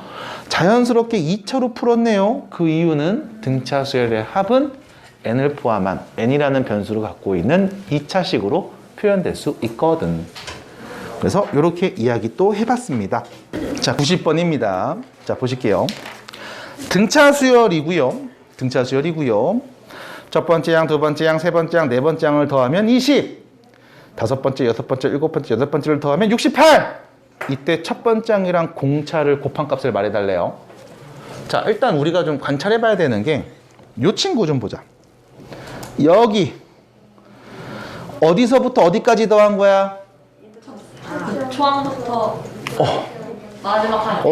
자연스럽게 2차로 풀었네요. 그 이유는 등차 수열의 합은 n을 포함한 n이라는 변수를 갖고 있는 2차식으로 표현될 수 있거든. 그래서 이렇게 이야기 또 해봤습니다. 자, 90번입니다. 자, 보실게요. 등차 수열이고요. 등차 수열이고요. 첫 번째 양, 두 번째 양, 세 번째 양, 네 번째 양을 더하면 20. 다섯 번째, 여섯 번째, 일곱 번째, 여덟 번째를 더하면 68. 이때 첫 번째 양이랑 공차를 곱한 값을 말해달래요. 자, 일단 우리가 좀 관찰해봐야 되는 게 이 친구 좀 보자. 여기 어디서부터 어디까지 더한 거야? 초항부터 마지막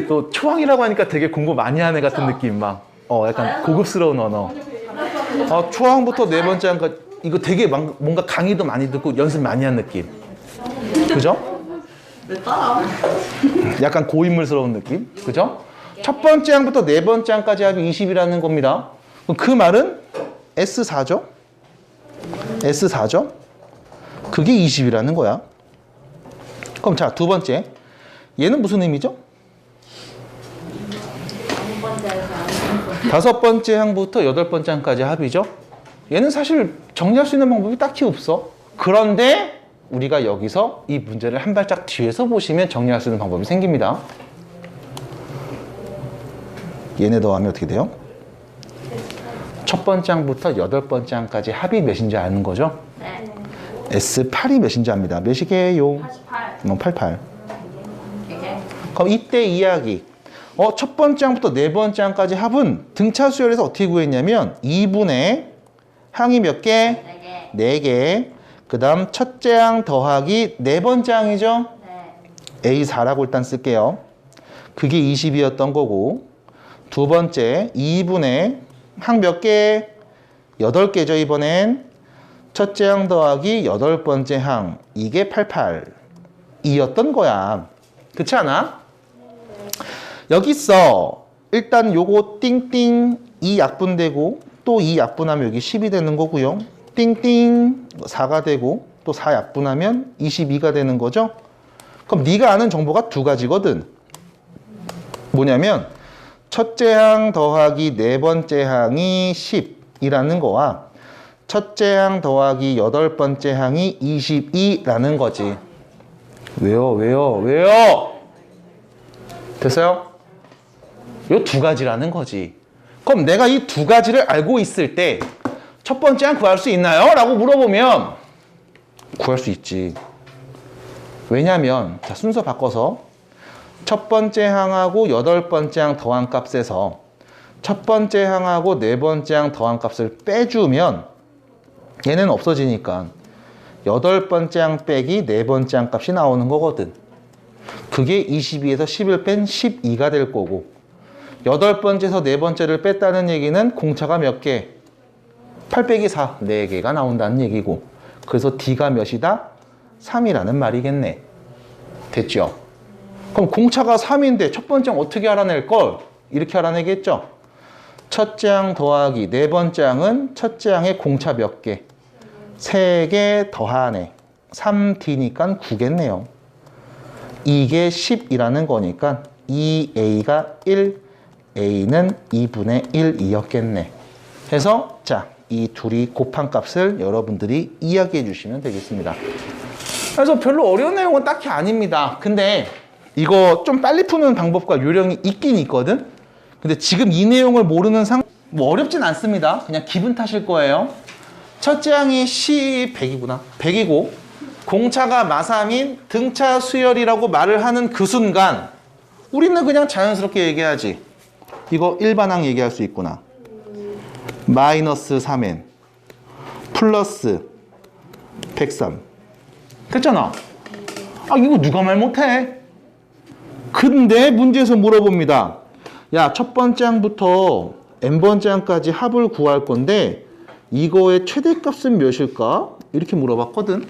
또 초항이라고 하니까 되게 공부 많이 하는 애 같은 느낌 막. 약간 고급스러운 언어. 초항부터 네 번째 한까지 이거 되게 뭔가 강의도 많이 듣고 연습 많이 한 느낌. 그죠? 약간 고인물스러운 느낌. 그죠? 첫 번째 항부터 네 번째 항까지 합이 20이라는 겁니다. 그럼 그 말은 S4죠? S4죠? 그게 20이라는 거야. 그럼 자, 두 번째. 얘는 무슨 의미죠? 다섯 번째 항부터 여덟 번째 항까지 합이죠? 얘는 사실 정리할 수 있는 방법이 딱히 없어. 그런데 우리가 여기서 이 문제를 한 발짝 뒤에서 보시면 정리할 수 있는 방법이 생깁니다. 얘네 더하면 어떻게 돼요? 첫 번째 항부터 여덟 번째 항까지 합이 몇인지 아는 거죠? 네. S8이 몇인지 압니다. 몇이게요? 88. 88. 이게 그럼 이때 이야기. 첫 번째 항부터 네 번째 항까지 합은 등차 수열에서 어떻게 구했냐면 2분의 항이 몇 개? 4개. 4개. 그 다음 첫째 항 더하기 네 번째 항이죠? 네. A4라고 일단 쓸게요. 그게 20이었던 거고, 두 번째 2분의 항 몇 개? 8개죠 이번엔. 첫째 항 더하기 여덟 번째 항, 이게 88이었던 거야. 그렇지 않아? 여기 있어. 일단 요거 띵띵 2 약분되고 또 2 약분하면 여기 10이 되는 거고요. 띵띵 4가 되고 또 4 약분하면 22가 되는 거죠. 그럼 네가 아는 정보가 두 가지거든. 뭐냐면 첫째 항 더하기 네 번째 항이 10이라는 거와 첫째 항 더하기 여덟 번째 항이 22라는 거지. 왜요? 됐어요? 요 두 가지라는 거지. 그럼 내가 이 두 가지를 알고 있을 때 첫 번째 항 구할 수 있나요? 라고 물어보면 구할 수 있지. 왜냐면 자, 순서 바꿔서 첫 번째 항하고 여덟 번째 항 더한 값에서 첫 번째 항하고 네 번째 항 더한 값을 빼주면 얘는 없어지니까 여덟 번째 항 빼기 네 번째 항 값이 나오는 거거든. 그게 22에서 10을 뺀 12가 될 거고, 여덟 번째에서 네 번째를 뺐다는 얘기는 공차가 몇 개? 8 빼기 4, 4개가 나온다는 얘기고, 그래서 D가 몇이다? 3이라는 말이겠네. 됐죠? 그럼 공차가 3인데 첫 번째 항 어떻게 알아낼 걸? 이렇게 알아내겠죠? 첫째 항 더하기 네 번째 항은 첫째 항의 공차 몇 개? 3개 더하네. 3D니까 9겠네요. 이게 10이라는 거니까 2A가 1, A는 2분의 1이었겠네. 해서 자, 이 둘이 곱한 값을 여러분들이 이야기해 주시면 되겠습니다. 그래서 별로 어려운 내용은 딱히 아닙니다. 근데 이거 좀 빨리 푸는 방법과 요령이 있긴 있거든. 근데 지금 이 내용을 모르는 뭐 어렵진 않습니다. 그냥 기분 탓일 거예요. 첫째 항이 100이구나. 100이고 공차가 마삼인 등차 수열이라고 말을 하는 그 순간 우리는 그냥 자연스럽게 얘기하지. 이거 일반항 얘기할 수 있구나. 마이너스 3n 플러스 103. 됐잖아. 이거 누가 말 못해? 근데 문제에서 물어봅니다. 야, 첫 번째 항부터 n번째 항까지 합을 구할 건데 이거의 최대값은 몇일까? 이렇게 물어봤거든.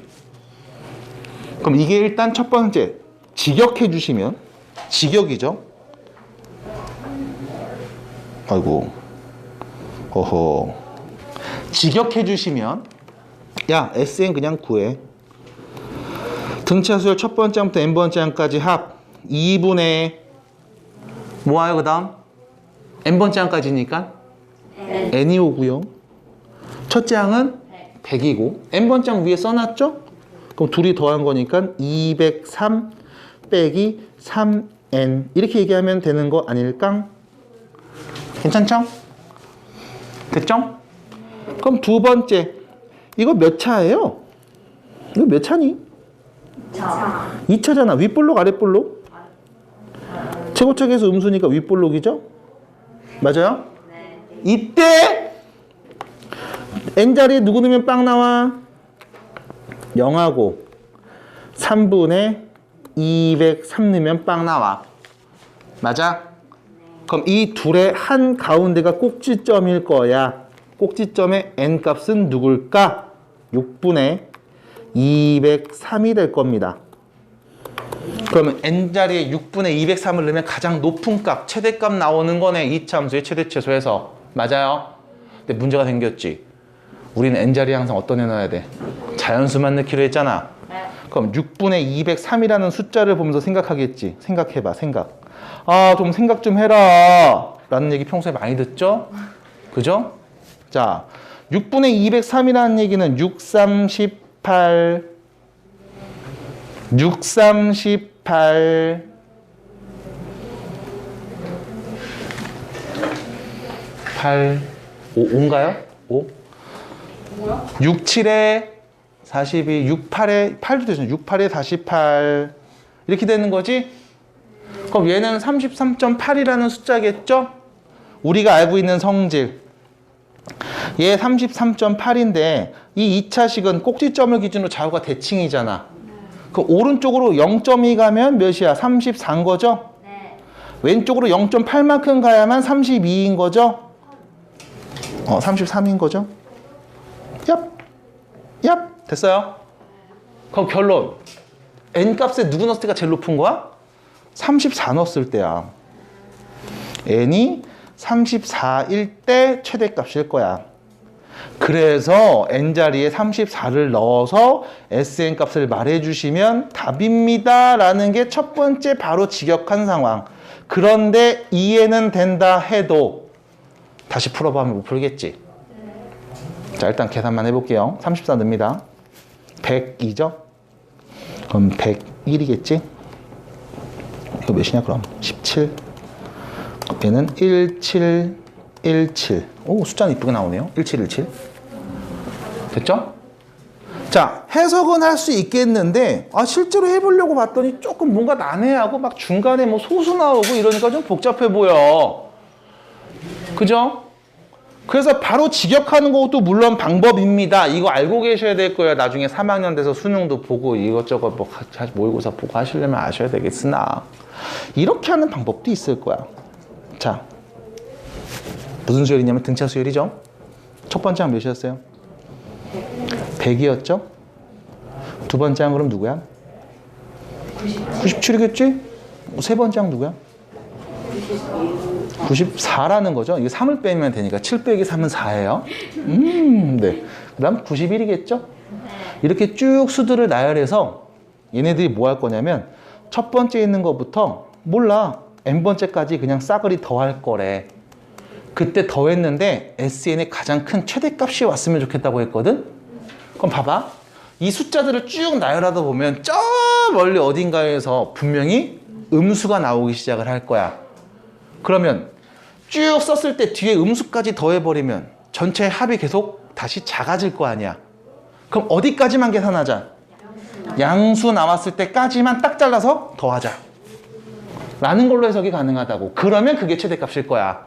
그럼 이게 일단 첫 번째 직역해 주시면, 직역이죠. 아이고, 어허. 직역해 주시면 야, SN 그냥 구해. 등차 수열 첫 번째 항부터 n번째 항까지 합 2분의 뭐예요 그 다음? n번째 항까지니까 n이 오고요. 첫째 항은 100이고 n번째 항 위에 써놨죠? 그럼 둘이 더한 거니까 203 빼기 3n 이렇게 얘기하면 되는 거 아닐까? 괜찮죠? 됐죠? 그럼 두 번째 이거 몇 차예요? 이거 몇 차니? 2차잖아. 윗볼록 아랫볼록? 최고차계수 음수니까 윗볼록이죠? 맞아요? 이때 n자리에 누구 넣으면 빵 나와? 0하고 3분의 203 넣으면 빵 나와. 맞아? 그럼 이 둘의 한 가운데가 꼭지점일 거야. 꼭지점의 n값은 누굴까? 6분의 203이 될 겁니다. 그러면 n자리에 6분의 203을 넣으면 가장 높은 값, 최대값 나오는 거네. 이차함수의 최대최소에서. 맞아요? 근데 문제가 생겼지. 우리는 n자리에 항상 어떤 애 넣어야 돼? 자연수만 넣기로 했잖아. 그럼 6분의 203이라는 숫자를 보면서 생각하겠지. 생각해봐, 생각. 아, 좀 생각 좀 해라. 라는 얘기 평소에 많이 듣죠? 그죠? 자, 6분의 203이라는 얘기는 6, 3, 18, 6, 3, 18, 8, 5인가요? 5? 뭐야? 6, 7에 42, 6, 8에 8도 되잖아. 6, 8에 48 이렇게 되는 거지? 그럼 얘는 33.8이라는 숫자겠죠? 우리가 알고 있는 성질 얘 33.8인데 이 2차식은 꼭지점을 기준으로 좌우가 대칭이잖아. 그 오른쪽으로 0.2 가면 몇이야? 34인 거죠? 네. 왼쪽으로 0.8만큼 가야만 32인 거죠? 33인 거죠? 얍! 얍! 됐어요? 그럼 결론 n값에 누구 넣었을 때가 제일 높은 거야? 34 넣었을 때야. n이 34일 때 최대값일 거야. 그래서 n자리에 34를 넣어서 SN 값을 말해주시면 답입니다 라는 게 첫 번째 바로 직역한 상황. 그런데 이해는 된다 해도 다시 풀어보면 못 풀겠지. 자, 일단 계산만 해볼게요. 34 넣습니다. 102죠? 그럼 101이겠지? 이거 몇이냐 그럼? 17. 얘는 1717. 오, 숫자는 이쁘게 나오네요. 1717. 됐죠? 자, 해석은 할 수 있겠는데 실제로 해보려고 봤더니 조금 뭔가 난해하고 막 중간에 뭐 소수 나오고 이러니까 좀 복잡해 보여. 그죠? 그래서 바로 직역하는 것도 물론 방법입니다. 이거 알고 계셔야 될 거예요. 나중에 3학년 돼서 수능도 보고 이것저것 뭐 모의고사 보고 하시려면 아셔야 되겠으나 이렇게 하는 방법도 있을 거야. 자, 무슨 수열이냐면 등차 수열이죠. 첫 번째 항 몇이었어요? 100이었죠? 두 번째 항 그럼 누구야? 97이겠지? 세 번째 항 누구야? 94라는 거죠. 이거 3을 빼면 되니까 7 빼기 3은 4예요. 네. 그 다음 91이겠죠? 이렇게 쭉 수들을 나열해서 얘네들이 뭐 할 거냐면 첫 번째 있는 것부터 몰라. n번째까지 그냥 싸그리 더할 거래. 그때 더했는데 SN의 가장 큰 최대값이 왔으면 좋겠다고 했거든? 그럼 봐봐. 이 숫자들을 쭉 나열하다 보면 저 멀리 어딘가에서 분명히 음수가 나오기 시작을 할 거야. 그러면 쭉 썼을 때 뒤에 음수까지 더해버리면 전체 합이 계속 다시 작아질 거 아니야. 그럼 어디까지만 계산하자? 양수 나왔을 때까지만 딱 잘라서 더하자 라는 걸로 해석이 가능하다고. 그러면 그게 최대값일 거야.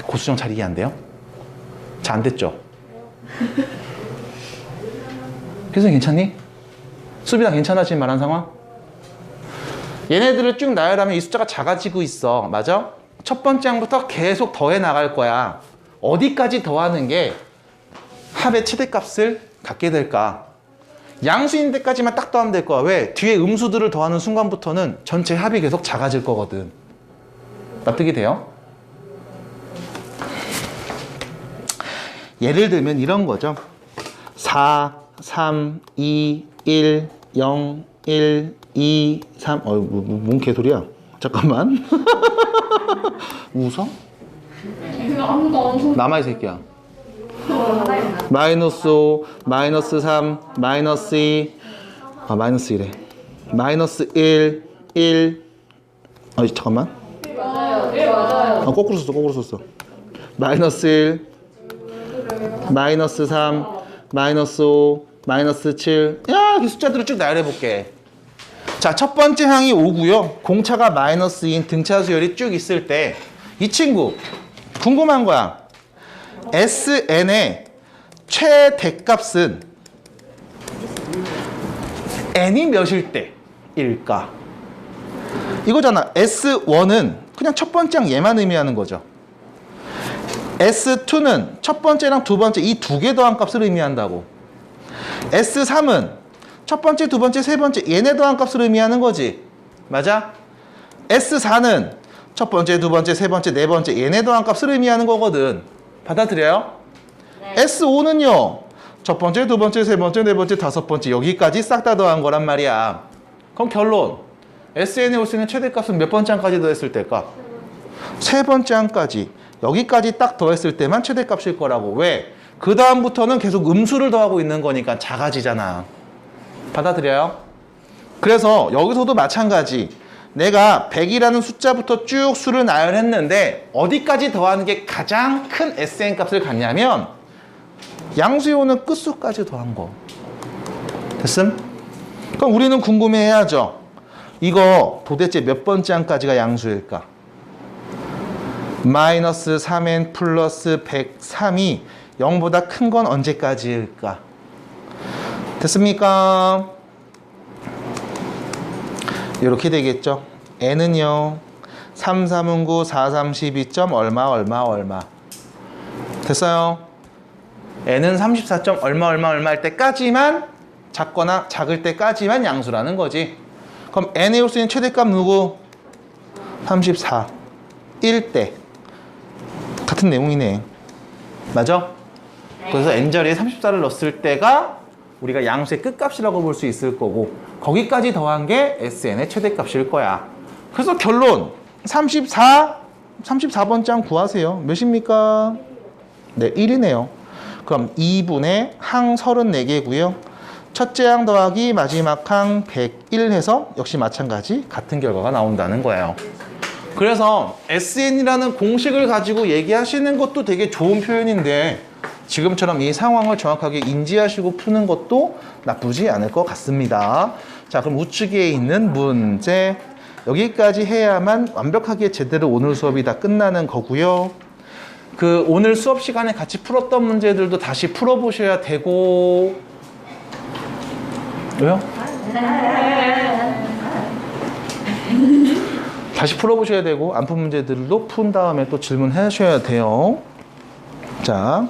고수정 잘 이해 안 돼요? 잘 안 됐죠? 그래서 괜찮니? 수빈아 괜찮아 지금 말한 상황? 얘네들을 쭉 나열하면 이 숫자가 작아지고 있어. 맞아? 첫 번째 항부터 계속 더해 나갈 거야. 어디까지 더하는 게 합의 최대값을 갖게 될까? 양수인 데까지만 딱 더하면 될 거야. 왜? 뒤에 음수들을 더하는 순간부터는 전체 합이 계속 작아질 거거든. 납득이 돼요? 예를 들면 이런 거죠. 4, 3, 2, 1, 0, 1, 2, 3. 뭔 개소리야? 잠깐만. 웃어? 이거 아무도 안 서. 남아 이 새끼야. 마이너스 5, 마이너스 3, 마이너스 2, 마이너스 1에 마이너스 1, 1 잠깐만 맞아요. 거꾸로 썼어 마이너스 1, 마이너스 3, 마이너스 5, 마이너스 7 야, 이 숫자들을 쭉 나열해볼게. 자, 첫 번째 항이 5고요. 공차가 마이너스 2인 등차 수열이 쭉 있을 때 이 친구 궁금한 거야. SN의 최대값은 n이 몇일 때일까? 이거잖아. S1은 그냥 첫 번째랑 얘만 의미하는 거죠. S2는 첫 번째랑 두 번째 이 두 개 더한 값을 의미한다고. S3은 첫 번째, 두 번째, 세 번째 얘네 더한 값을 의미하는 거지. 맞아? S4는 첫 번째, 두 번째, 세 번째, 네 번째 얘네 더한 값을 의미하는 거거든. 받아들여요? 네. S5는요. 첫 번째, 두 번째, 세 번째, 네 번째, 다섯 번째 여기까지 싹 다 더한 거란 말이야. 그럼 결론. SN에 올 수 있는 최대값은 몇 번째 항까지 더했을 때일까? 세 번째 항까지. 여기까지 딱 더했을 때만 최대값일 거라고. 왜? 그 다음부터는 계속 음수를 더하고 있는 거니까 작아지잖아. 받아들여요? 그래서 여기서도 마찬가지. 내가 100이라는 숫자부터 쭉 수를 나열했는데 어디까지 더하는 게 가장 큰 SN 값을 갖냐면 양수에 오는 끝수까지 더한 거. 됐음? 그럼 우리는 궁금해해야죠. 이거 도대체 몇 번째 항까지가 양수일까? 마이너스 3n 플러스 103이 0보다 큰 건 언제까지일까? 됐습니까? 이렇게 되겠죠. n은요. 3, 3은 9, 4, 3, 12점 얼마. 됐어요? n은 34점 얼마일 때까지만 작거나 작을 때까지만 양수라는 거지. 그럼 n에 올 수 있는 최대값 누구? 34. 1대. 같은 내용이네. 맞아? 그래서 n자리에 34를 넣었을 때가 우리가 양수의 끝값이라고 볼 수 있을 거고 거기까지 더한 게 SN의 최대값일 거야. 그래서 결론 34번째 항 구하세요. 몇입니까? 네, 1이네요. 그럼 2분의 항 34개고요. 첫째 항 더하기 마지막 항 101 해서 역시 마찬가지 같은 결과가 나온다는 거예요. 그래서 SN이라는 공식을 가지고 얘기하시는 것도 되게 좋은 표현인데 지금처럼 이 상황을 정확하게 인지하시고 푸는 것도 나쁘지 않을 것 같습니다. 자, 그럼 우측에 있는 문제 여기까지 해야만 완벽하게 제대로 오늘 수업이 다 끝나는 거고요. 그 오늘 수업 시간에 같이 풀었던 문제들도 다시 풀어보셔야 되고 왜요? 다시 풀어보셔야 되고 안 푼 문제들도 푼 다음에 또 질문하셔야 돼요. 자,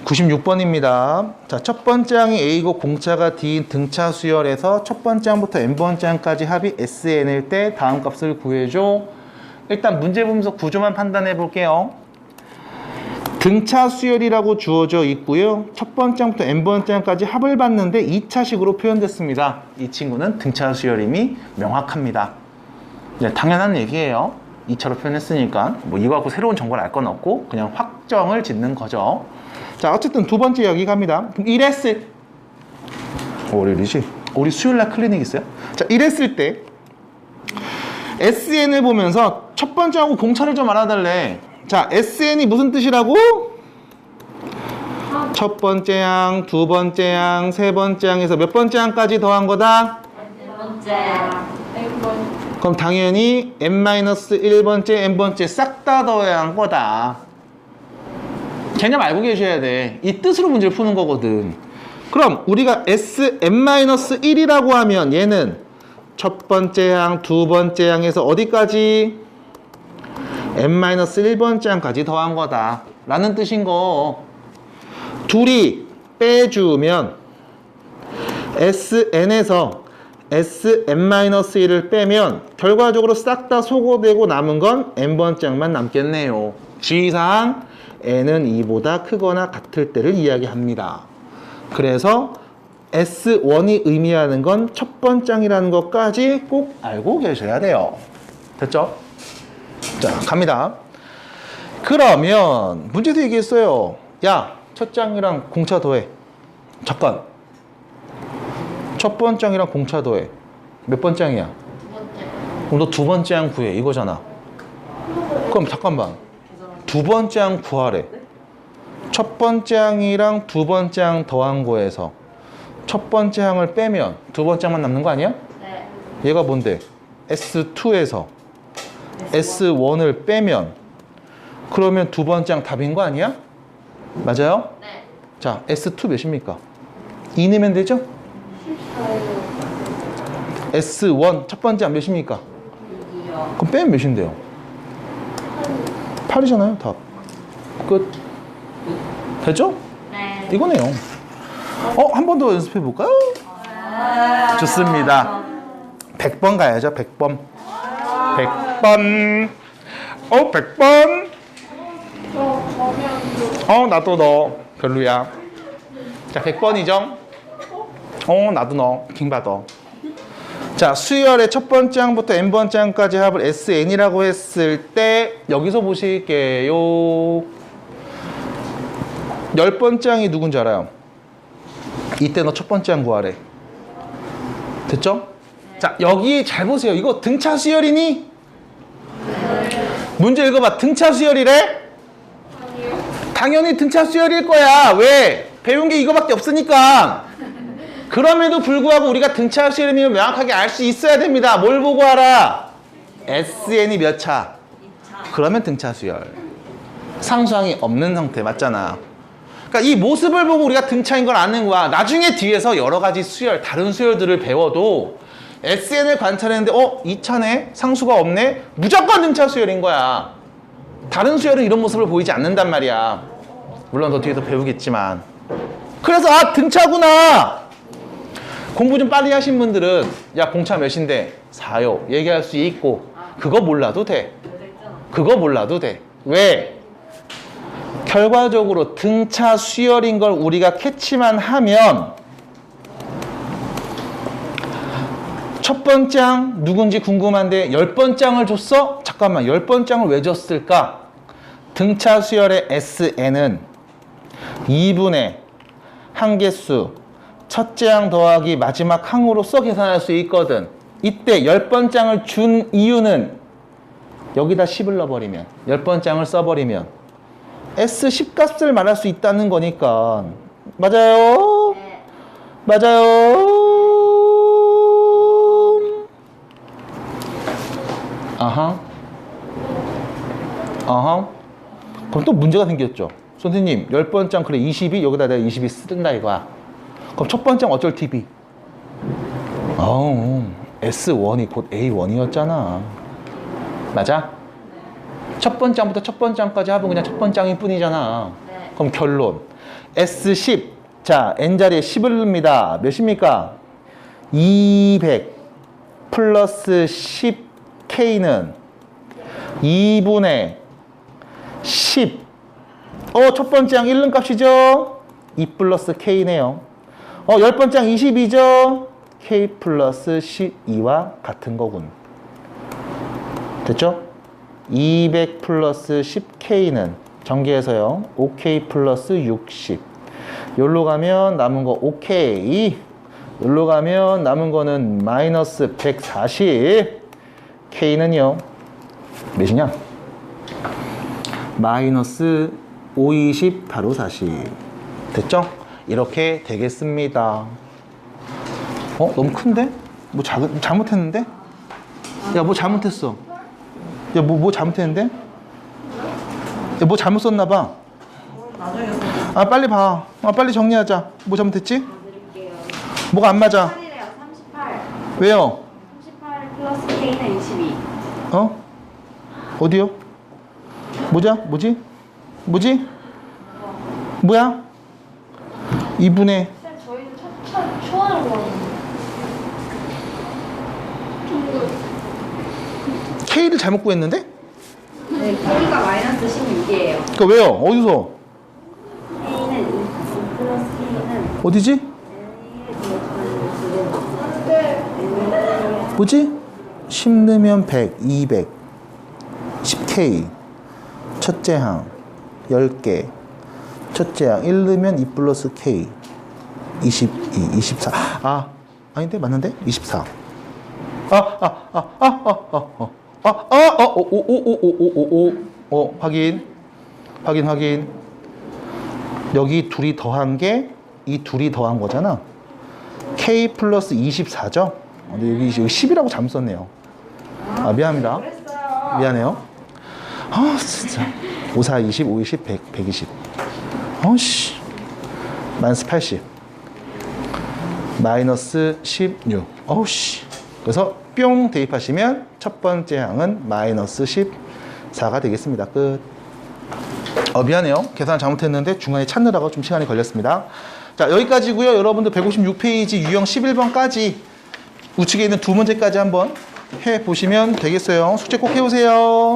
96번입니다. 자, 첫 번째 항이 A고 공차가 D인 등차 수열에서 첫 번째 항부터 n번째 항까지 합이 SN일 때 다음 값을 구해줘. 일단 문제 보면서 구조만 판단해 볼게요. 등차 수열이라고 주어져 있고요. 첫 번째 항부터 n번째 항까지 합을 봤는데 2차식으로 표현됐습니다. 이 친구는 등차 수열임이 명확합니다. 네, 당연한 얘기예요. 2차로 표현했으니까 뭐 이거 갖고 새로운 정보를 알 건 없고 그냥 확정을 짓는 거죠. 자, 어쨌든 두 번째 여기 갑니다. 그럼 이랬을 월요일이지? 우리 수요일날 클리닉 있어요? 자, 이랬을 때 SN을 보면서 첫 번째하고 공차를 좀 알아달래. 자, SN이 무슨 뜻이라고? 첫 번째 항, 두 번째 항, 세 번째 항에서 몇 번째 항까지 더한 거다? 그럼 당연히 n-1번째, n번째 싹 다 더해야 한 거다. 개념 알고 계셔야 돼. 이 뜻으로 문제를 푸는 거거든. 그럼 우리가 Sn-1이라고 하면 얘는 첫 번째 항, 두 번째 항에서 어디까지? n-1번째 항까지 더한 거다 라는 뜻인 거. 둘이 빼주면 Sn에서 Sn-1을 빼면 결과적으로 싹 다 소거되고 남은 건 n번째 항만 남겠네요. 주의사항 n은 2보다 크거나 같을 때를 이야기합니다. 그래서 S1이 의미하는 건 첫 번째 항이라는 것까지 꼭 알고 계셔야 돼요. 됐죠? 자, 갑니다. 그러면 문제도 얘기했어요. 야, 첫째 항이랑 공차 더해. 잠깐. 첫 번째 항이랑 공차 더해. 몇 번째 항이야? 두 번째. 그럼 너 두 번째 항 구해. 이거잖아. 그럼 잠깐만. 두 번째 항 구하래. 첫 번째 항이랑 두 번째 항 더한 거에서 첫 번째 항을 빼면 두 번째 항만 남는 거 아니야? 네. 얘가 뭔데? S2에서 S1을 빼면 그러면 두 번째 항 답인 거 아니야? 맞아요? 네. 자, S2 몇입니까? 2 내면 되죠? S1 첫 번째 항 몇입니까? 6이요. 그럼 빼면 몇인데요? 8이잖아요, 답. 끝. 됐죠? 네. 이거네요. 한 번 더 연습해 볼까요? 좋습니다. 100번 가야죠, 100번. 100번. 100번. 나도 너. 별로야. 자, 100번이죠? 나도 너. 킹받아. 자, 수열의 첫 번째 항부터 n번째 항까지 합을 SN이라고 했을 때 여기서 보실게요. 10번째 항이 누군지 알아요? 이때 너 첫 번째 항 구하래. 됐죠? 자, 여기 잘 보세요. 이거 등차 수열이니? 문제 읽어봐. 등차 수열이래? 당연히 등차 수열일 거야. 왜? 배운 게 이거밖에 없으니까. 그럼에도 불구하고 우리가 등차 수열이면 명확하게 알 수 있어야 됩니다. 뭘 보고 알아? SN이 몇 차? 그러면 등차 수열. 상수항이 없는 상태 맞잖아. 그러니까 이 모습을 보고 우리가 등차인 걸 아는 거야. 나중에 뒤에서 여러 가지 수열, 다른 수열들을 배워도 SN을 관찰했는데 이 차네? 상수가 없네? 무조건 등차 수열인 거야. 다른 수열은 이런 모습을 보이지 않는단 말이야. 물론 더 뒤에서 배우겠지만. 그래서 등차구나. 공부 좀 빨리 하신 분들은 야 공차 몇인데? 4요. 얘기할 수 있고 그거 몰라도 돼. 그거 몰라도 돼. 왜? 결과적으로 등차 수열인 걸 우리가 캐치만 하면 첫 번째 항 누군지 궁금한데 10번째 항을 줬어? 잠깐만 10번째 항을 왜 줬을까? 등차 수열의 SN은 2분의 항계수 첫째 항 더하기 마지막 항으로서 계산할 수 있거든. 이때 10번째 항을 준 이유는 여기다 10을 넣어버리면 10번째 항을 써버리면 S10 값을 말할 수 있다는 거니까. 맞아요? 네. 맞아요? 아하. 그럼 또 문제가 생겼죠. 선생님 10번째 항 그래 22 여기다 내가 22 쓴다 이거야. 그럼 첫 번째 항 어쩔 TV? S1이 곧 A1이었잖아. 맞아? 첫 번째 항부터 첫 번째 항까지 합은 그냥 첫 번째 항일 뿐이잖아. 네. 그럼 결론. S10. 자, N자리에 10을 넣습니다. 몇입니까? 200 플러스 10K는 2분의 10. 첫 번째 항 1는 값이죠? 2 플러스 K네요. 10번째 항 20이죠? K 플러스 12와 같은 거군. 됐죠? 200 플러스 10K는 전개해서요. 5K 플러스 60. 여기로 가면 남은 거 5K. 여기로 가면 남은 거는 마이너스 140. K는요. 몇이냐? 마이너스 520 바로 40. 됐죠? 이렇게 되겠습니다. 너무 큰데? 뭐 잘못했는데? 야, 뭐 잘못했어. 야, 뭐 잘못했는데? 야, 뭐 잘못 썼나봐. 빨리 봐. 빨리 정리하자. 뭐 잘못했지? 드릴게요. 뭐가 안 맞아? 38이래요. 38. 왜요? 38 플러스 K는 22. 어디요? 뭐지? 뭐야? 2분의 쌤, 저희는 초안을 구하는데. K를 잘못 구했는데? 네, K가 마이너스 16이에요. 그러니까 왜요? 어디서? K는 2 플러스 K는 어디지? 뭐지? 10 넣으면 100, 200, 10K, 첫째 항, 10개, 첫째 항 1 넣으면 2 플러스 K 22, 24. 아닌데? 맞는데? 24. 확인. 여기 둘이 더한 게 이 둘이 더한 거잖아. K 플러스 24죠? 근데 여기 10이라고 잘못 썼네요. 미안합니다. 미안해요. 진짜. 5, 4, 20, 5, 20, 100, 120. 마이너스 80. 마이너스 16. 그래서 뿅 대입하시면 첫 번째 항은 마이너스 14가 되겠습니다. 끝. 미안해요. 계산 잘못했는데 중간에 찾느라고 좀 시간이 걸렸습니다. 자, 여기까지고요. 여러분들 156페이지 유형 11번까지 우측에 있는 두 문제까지 한번 해보시면 되겠어요. 숙제 꼭 해오세요.